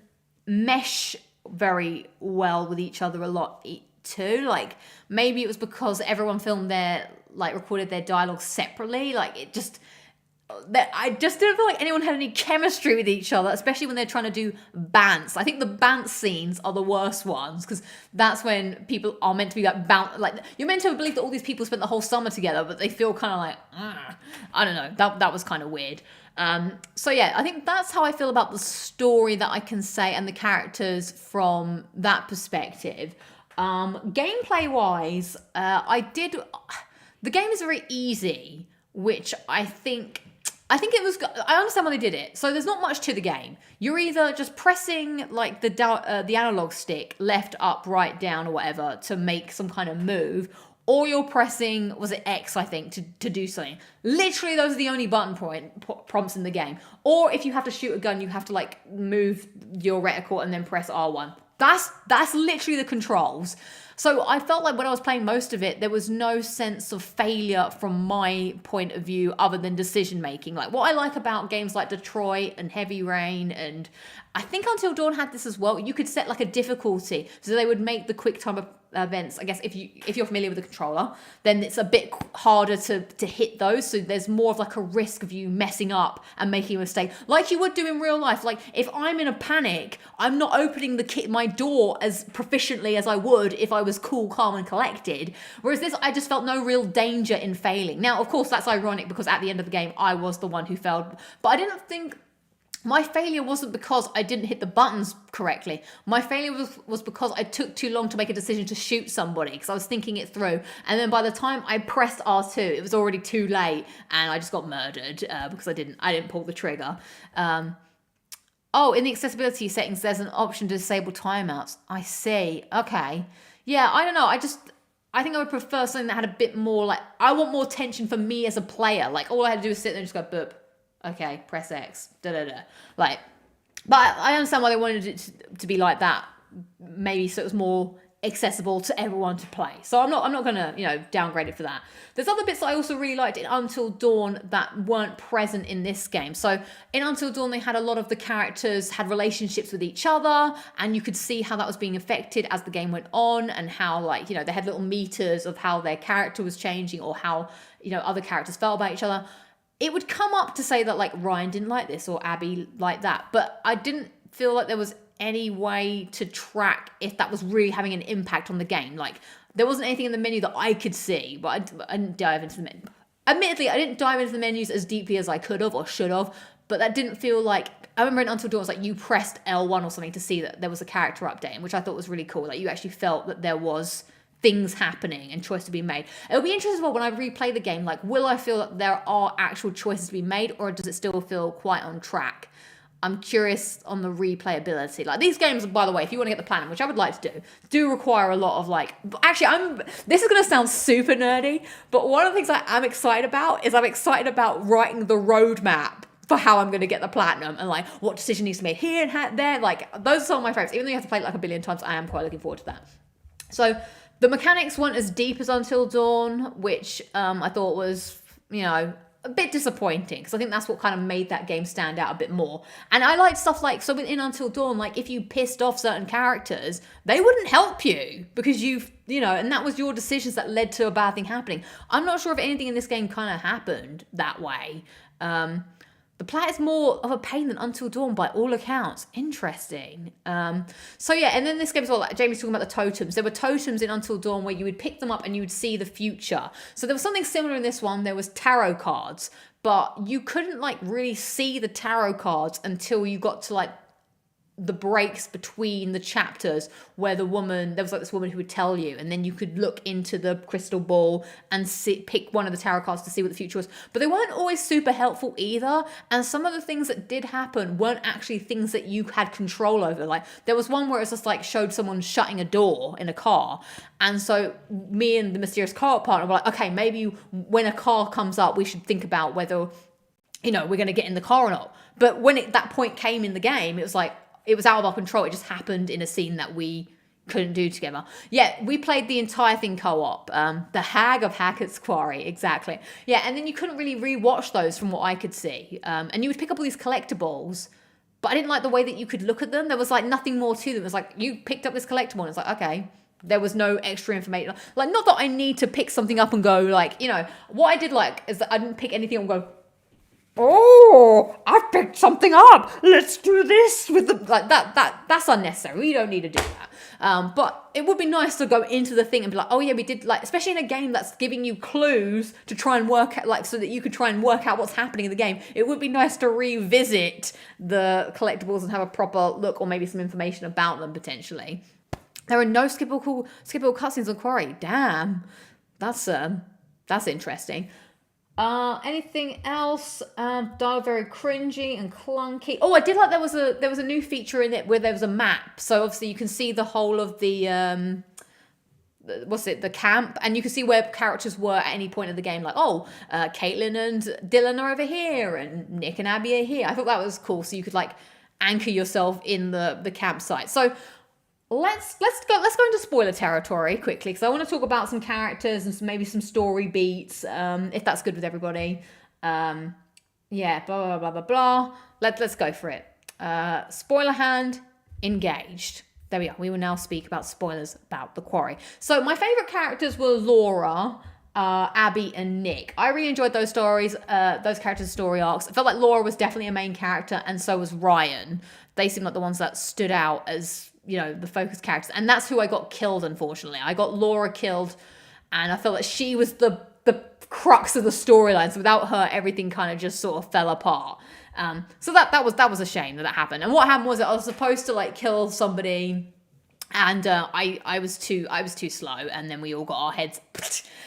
mesh very well with each other a lot too. Like maybe it was because everyone recorded their dialogue separately. Like it just. That I just didn't feel like anyone had any chemistry with each other, especially when they're trying to do bants. I think the bant scenes are the worst ones because that's when people are meant to be like you're meant to believe that all these people spent the whole summer together, but they feel kind of like I don't know. That was kind of weird. So yeah, I think that's how I feel about the story that I can say and the characters from that perspective. Gameplay wise, the game is very easy, which I think it was. I understand why they did it. So there's not much to the game. You're either just pressing like the analog stick, left, up, right, down, or whatever to make some kind of move, or you're pressing X, I think, to do something. Literally, those are the only button prompts in the game. Or if you have to shoot a gun, you have to like move your reticle and then press R1. That's literally the controls. So I felt like when I was playing most of it, there was no sense of failure from my point of view other than decision making. Like what I like about games like Detroit and Heavy Rain, and I think Until Dawn had this as well. You could set like a difficulty so they would make the quick time events. I guess if you're familiar with the controller, then it's a bit harder to hit those. So there's more of like a risk of you messing up and making a mistake, like you would do in real life. Like if I'm in a panic, I'm not opening my door as proficiently as I would if I was cool, calm, and collected. Whereas this, I just felt no real danger in failing. Now, of course, that's ironic because at the end of the game, I was the one who failed, but I didn't think. My failure wasn't because I didn't hit the buttons correctly. My failure was because I took too long to make a decision to shoot somebody because I was thinking it through. And then by the time I pressed R2, it was already too late and I just got murdered because I didn't pull the trigger. In the accessibility settings, there's an option to disable timeouts. I see. Okay. Yeah, I don't know. I think I would prefer something that had a bit more like, I want more tension for me as a player. Like all I had to do was sit there and just go boop. Okay, press X, Like, but I understand why they wanted it to be like that. Maybe so it was more accessible to everyone to play. So I'm not gonna, downgrade it for that. There's other bits that I also really liked in Until Dawn that weren't present in this game. So in Until Dawn, they had a lot of the characters had relationships with each other, and you could see how that was being affected as the game went on, and how they had little meters of how their character was changing or how other characters felt about each other. It would come up to say that like Ryan didn't like this or Abby liked that, but I didn't feel like there was any way to track if that was really having an impact on the game. Like there wasn't anything in the menu that I could see, but I didn't dive into the menu. Admittedly, I didn't dive into the menus as deeply as I could have or should have, but that didn't feel like, I remember in Until Dawn, it was like you pressed L1 or something to see that there was a character update, which I thought was really cool. Like you actually felt that there was things happening and choice to be made. It'll be interesting as well when I replay the game, like will I feel that there are actual choices to be made or does it still feel quite on track? I'm curious on the replayability. Like these games, by the way, if you want to get the platinum, which I would like to do require a lot of like, actually this is going to sound super nerdy, but one of the things I am excited about is I'm excited about writing the roadmap for how I'm going to get the platinum and like what decision needs to be made here and there. Like those are some of my favorites. Even though you have to play it like a billion times, I am quite looking forward to that. So the mechanics weren't as deep as Until Dawn, which I thought was, a bit disappointing because I think that's what kind of made that game stand out a bit more. And I liked stuff like, so in Until Dawn, like if you pissed off certain characters, they wouldn't help you because and that was your decisions that led to a bad thing happening. I'm not sure if anything in this game kind of happened that way. The plat is more of a pain than Until Dawn by all accounts. Interesting. So yeah, and then this game as well, like Jamie's talking about the totems. There were totems in Until Dawn where you would pick them up and you would see the future. So there was something similar in this one. There was tarot cards, but you couldn't like really see the tarot cards until you got to like the breaks between the chapters where there was like this woman who would tell you, and then you could look into the crystal ball and pick one of the tarot cards to see what the future was. But they weren't always super helpful either, and some of the things that did happen weren't actually things that you had control over. Like there was one where it's just like showed someone shutting a door in a car, and so me and the mysterious car partner were like, okay, maybe when a car comes up we should think about whether, you know, we're going to get in the car or not. But when that point came in the game, it was like, it was out of our control. It just happened in a scene that we couldn't do together. Yeah, we played the entire thing co-op. The Hag of Hackett's Quarry, exactly. Yeah, and then you couldn't really re-watch those from what I could see. And you would pick up all these collectibles, but I didn't like the way that you could look at them. There was like nothing more to them. It was like, you picked up this collectible and it's like, okay. There was no extra information. Like, not that I need to pick something up and go like, you know, what I did like is that I didn't pick anything up and go, oh, I picked something up. Let's do this with the like that. That's unnecessary. We don't need to do that. But it would be nice to go into the thing and be like, oh yeah, we did, like, especially in a game that's giving you clues to try and work out, like, so that you could try and work out what's happening in the game. It would be nice to revisit the collectibles and have a proper look, or maybe some information about them potentially. There are no skippable cutscenes on Quarry. Damn, that's interesting. Anything else? Dialogue very cringy and clunky. Oh, I did like there was a new feature in it where there was a map. So obviously you can see the whole of the the camp, and you can see where characters were at any point of the game. Like, Caitlin and Dylan are over here, and Nick and Abby are here. I thought that was cool. So you could like anchor yourself in the campsite. So let's go into spoiler territory quickly, because I want to talk about some characters and maybe some story beats, if that's good with everybody. Yeah, blah blah blah blah blah. Let's go for it. Spoiler hand engaged. There we are. We will now speak about spoilers about the Quarry. So my favorite characters were Laura, Abby, and Nick. I really enjoyed those stories, those characters' story arcs. I felt like Laura was definitely a main character, and so was Ryan. They seemed like the ones that stood out as, you know, the focus characters. And that's who I got killed, unfortunately. I got Laura killed, and I felt like she was the crux of the storyline. So without her, everything kind of just sort of fell apart. So that was a shame that happened. And what happened was that I was supposed to like kill somebody, and I was too slow, and then we all got our heads.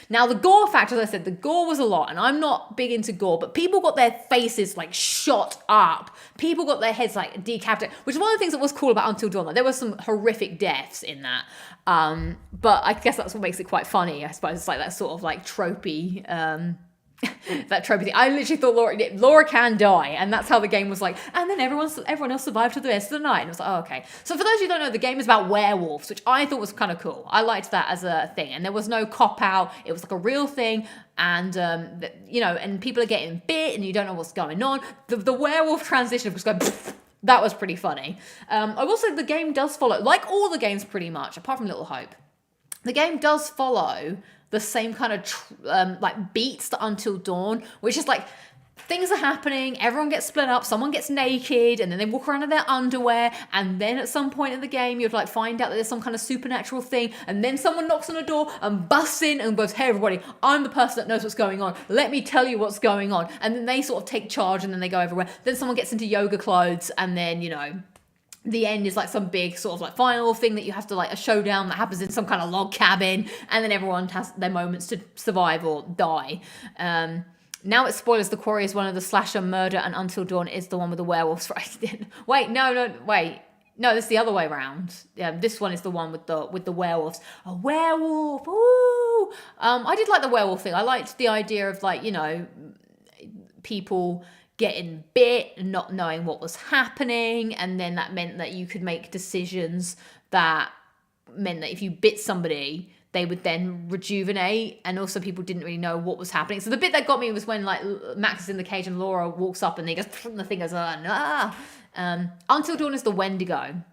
Now the gore factor, as I said, the gore was a lot, and I'm not big into gore, but people got their faces like shot up. People got their heads like decapitated, which is one of the things that was cool about Until Dawn. Like, there were some horrific deaths in that, but I guess that's what makes it quite funny. I suppose it's like that sort of like tropey. That tropey thing. I literally thought Laura can die, and that's how the game was like. And then everyone else survived for the rest of the night. And it was like, oh, okay. So for those who don't know, the game is about werewolves, which I thought was kind of cool. I liked that as a thing, and there was no cop out. It was like a real thing, and you know, and people are getting bit, and you don't know what's going on. The werewolf transition was going. That was pretty funny. I will say the game does follow, like all the games pretty much, apart from Little Hope. The game does follow the same kind of like beats that Until Dawn, which is like things are happening, everyone gets split up, someone gets naked, and then they walk around in their underwear, and then at some point in the game you'd like find out that there's some kind of supernatural thing, and then someone knocks on the door and busts in and goes, hey everybody, I'm the person that knows what's going on, let me tell you what's going on. And then they sort of take charge, and then they go everywhere. Then someone gets into yoga clothes, and then, you know, the end is like some big sort of like final thing that you have to like a showdown that happens in some kind of log cabin, and then everyone has their moments to survive or die. Now it's spoilers. The Quarry is one of the slasher murder, and Until Dawn is the one with the werewolves. Right? Wait, no, this is the other way around. Yeah, this one is the one with the werewolves. A werewolf. Ooh. I did like the werewolf thing. I liked the idea of like, you know, people getting bit and not knowing what was happening, and then that meant that you could make decisions that meant that if you bit somebody, they would then rejuvenate, and also people didn't really know what was happening. So the bit that got me was when like Max is in the cage and Laura walks up and they just the thing goes, oh, nah. Until Dawn is the Wendigo.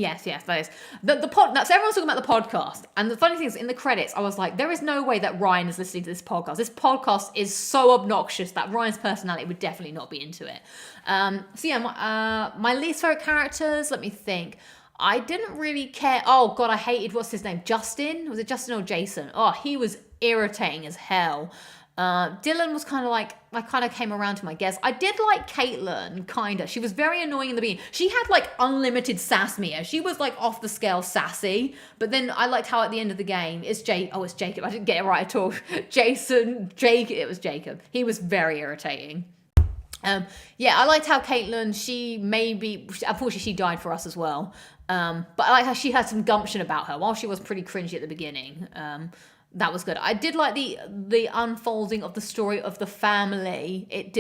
Yes, that is. The pod, that's everyone's talking about the podcast. And the funny thing is, in the credits, I was like, there is no way that Ryan is listening to this podcast. This podcast is so obnoxious that Ryan's personality would definitely not be into it. So yeah, my least favorite characters, let me think. I didn't really care. Oh God, I hated, what's his name? Justin? Was it Justin or Jason? Oh, he was irritating as hell. Dylan was kind of like, I kind of came around to my guess. I did like Caitlin, kind of. She was very annoying in the beginning. She had like unlimited sass meter. She was like off the scale sassy. But then I liked how at the end of the game, it's Jacob. I didn't get it right at all. It was Jacob. He was very irritating. Yeah, I liked how Caitlin, unfortunately she died for us as well. But I like how she had some gumption about her. While she was pretty cringy at the beginning, that was good. I did like the unfolding of the story of the family. It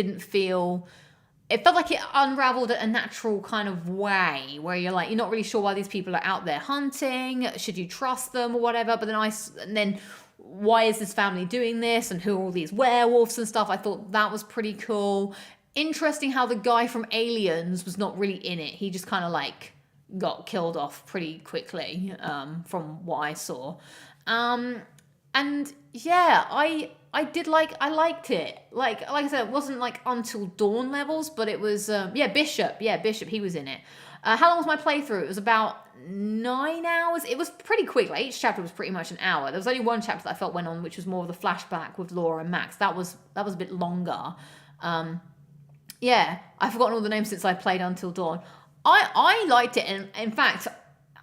felt like it unraveled at a natural kind of way where you're like, you're not really sure why these people are out there hunting. Should you trust them or whatever? But then why is this family doing this? And who are all these werewolves and stuff? I thought that was pretty cool. Interesting how the guy from Aliens was not really in it. He just kind of like got killed off pretty quickly, from what I saw. And yeah, I liked it. Like I said, it wasn't like Until Dawn levels, but it was, Bishop, he was in it. How long was my playthrough? It was about 9 hours. It was pretty quick. Like each chapter was pretty much an hour. There was only one chapter that I felt went on, which was more of the flashback with Laura and Max. That was a bit longer. Yeah, I've forgotten all the names since I played Until Dawn. I liked it, and in fact,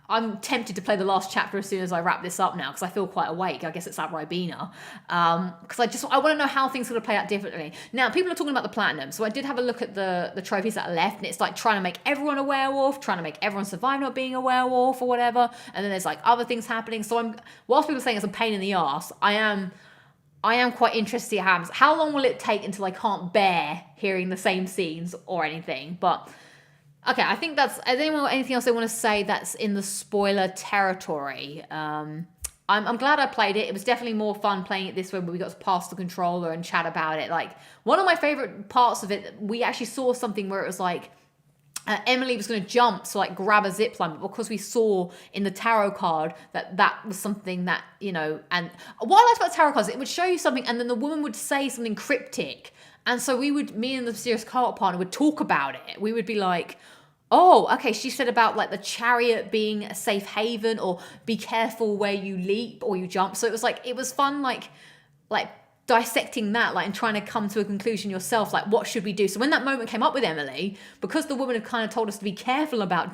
I'm tempted to play the last chapter as soon as I wrap this up now because I feel quite awake. I guess it's that Ribena. Because I want to know how things are going to play out differently. Now, people are talking about the platinum. So I did have a look at the trophies that are left, and it's like trying to make everyone a werewolf, trying to make everyone survive not being a werewolf or whatever. And then there's like other things happening. So whilst people are saying it's a pain in the arse, I am quite interested to see how it happens. How long will it take until I can't bear hearing the same scenes or anything? But okay, I think has anyone got anything else they want to say that's in the spoiler territory? I'm glad I played it. It was definitely more fun playing it this way where we got to pass the controller and chat about it. Like, one of my favorite parts of it, we actually saw something where it was like, Emily was going to jump to like grab a zip line, but because we saw in the tarot card that was something that, and what I liked about tarot cards, it would show you something and then the woman would say something cryptic. And so me and the mysterious cult partner would talk about it. We would be like, oh, okay, she said about like the chariot being a safe haven, or be careful where you leap or you jump. So it was fun, like dissecting that, like, and trying to come to a conclusion yourself, like, what should we do? So when that moment came up with Emily, because the woman had kind of told us to be careful about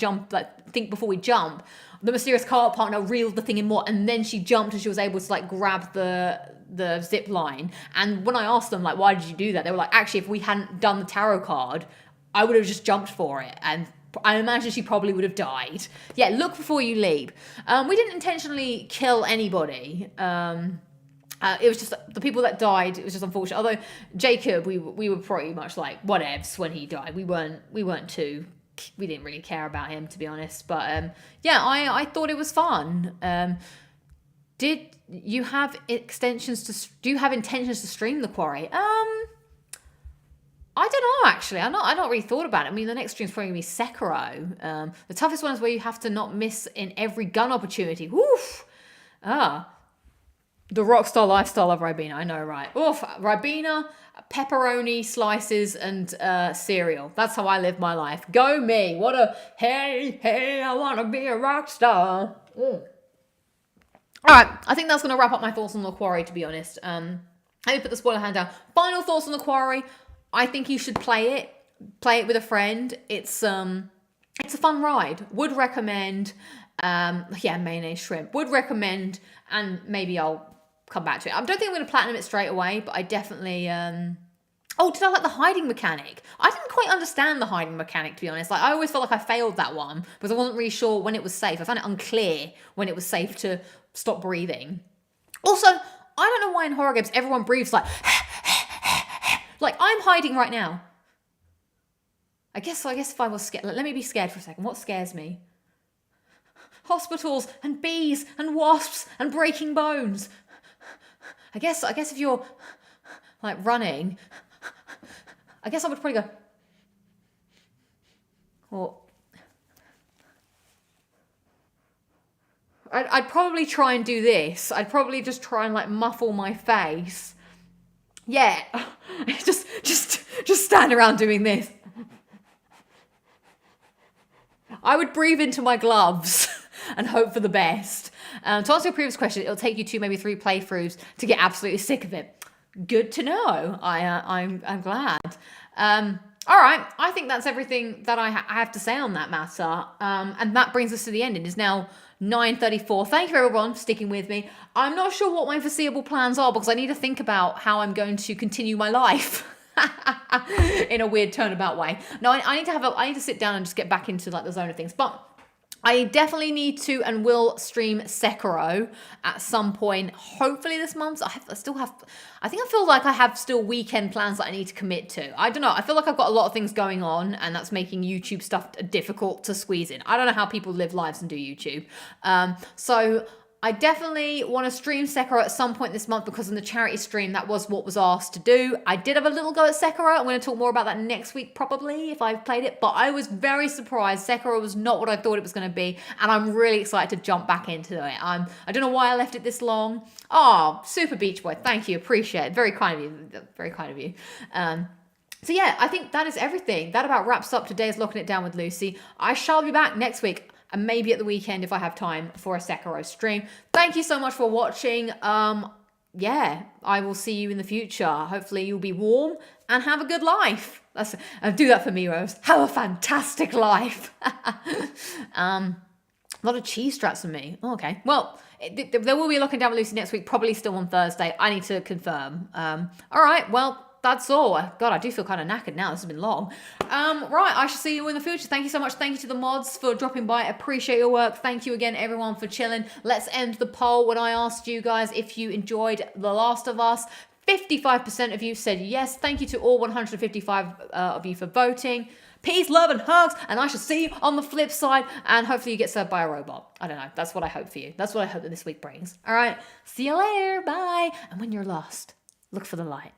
think before we jump, the mysterious cart partner reeled the thing in more, and then she jumped and she was able to like grab the zip line. And when I asked them, like, why did you do that? They were like, actually, if we hadn't done the tarot card, I would have just jumped for it. And I imagine she probably would have died. Yeah, look before you leap. We didn't intentionally kill anybody. It was just the people that died. It was just unfortunate. Although Jacob, we were pretty much like whatevs when he died. We didn't really care about him, to be honest. But I thought it was fun. Do you have intentions to stream the Quarry? I don't know, actually. I not really thought about it. I mean, the next stream's probably going to be Sekiro. The toughest one is where you have to not miss in every gun opportunity. Woof! The rockstar lifestyle of Ribena. I know, right? Oof! Ribena, pepperoni slices, and cereal. That's how I live my life. Go me! What a... Hey, I want to be a rock star. Alright, I think that's going to wrap up my thoughts on the Quarry, to be honest. Let me put the spoiler hand down. Final thoughts on the Quarry. I think you should play it. Play it with a friend. It's a fun ride. Would recommend. Mayonnaise shrimp. Would recommend, and maybe I'll come back to it. I don't think I'm going to platinum it straight away, but I definitely. Oh, did I like the hiding mechanic? I didn't quite understand the hiding mechanic, to be honest. Like, I always felt like I failed that one because I wasn't really sure when it was safe. I found it unclear when it was safe to stop breathing. Also, I don't know why in horror games everyone breathes like. Like, I'm hiding right now. I guess if I was scared... Let me be scared for a second. What scares me? Hospitals and bees and wasps and breaking bones. I guess if you're, like, running... I guess I would probably go... Or... I'd probably try and do this. I'd probably just try and like muffle my face. Yeah, just stand around doing this. I would breathe into my gloves and hope for the best. To answer your previous question, it'll take you 2, maybe 3 playthroughs to get absolutely sick of it. Good to know. I'm glad. All right, I think that's everything that I have to say on that matter. And that brings us to the end. It is now 9:34. Thank you everyone for sticking with me. I'm not sure what my foreseeable plans are because I need to think about how I'm going to continue my life. In a weird turnabout way. No, I need to sit down and just get back into like the zone of things. But I definitely need to and will stream Sekiro at some point, hopefully this month. I feel like I have still weekend plans that I need to commit to. I don't know. I feel like I've got a lot of things going on and that's making YouTube stuff difficult to squeeze in. I don't know how people live lives and do YouTube. So I definitely want to stream Sekiro at some point this month because in the charity stream, that was what was asked to do. I did have a little go at Sekiro. I'm going to talk more about that next week probably if I've played it. But I was very surprised. Sekiro was not what I thought it was going to be. And I'm really excited to jump back into it. I don't know why I left it this long. Oh, Super Beach Boy. Thank you. Appreciate it. Very kind of you. Very kind of you. So yeah, I think that is everything. That about wraps up today's Locking It Down with Lucy. I shall be back next week. And maybe at the weekend if I have time for a Sekiro stream. Thank you so much for watching. Yeah, I will see you in the future. Hopefully you'll be warm and have a good life. Do that for me, Rose. Have a fantastic life. A lot of cheese straps for me. Oh, okay. Well, there will be a Locking Down with Lucy next week, probably still on Thursday. I need to confirm. All right, well, that's all. God, I do feel kind of knackered now. This has been long. Right, I shall see you in the future. Thank you so much. Thank you to the mods for dropping by. I appreciate your work. Thank you again, everyone, for chilling. Let's end the poll when I asked you guys if you enjoyed The Last of Us. 55% of you said yes. Thank you to all 155 of you for voting. Peace, love, and hugs. And I shall see you on the flip side. And hopefully you get served by a robot. I don't know. That's what I hope for you. That's what I hope that this week brings. All right. See you later. Bye. And when you're lost, look for the light.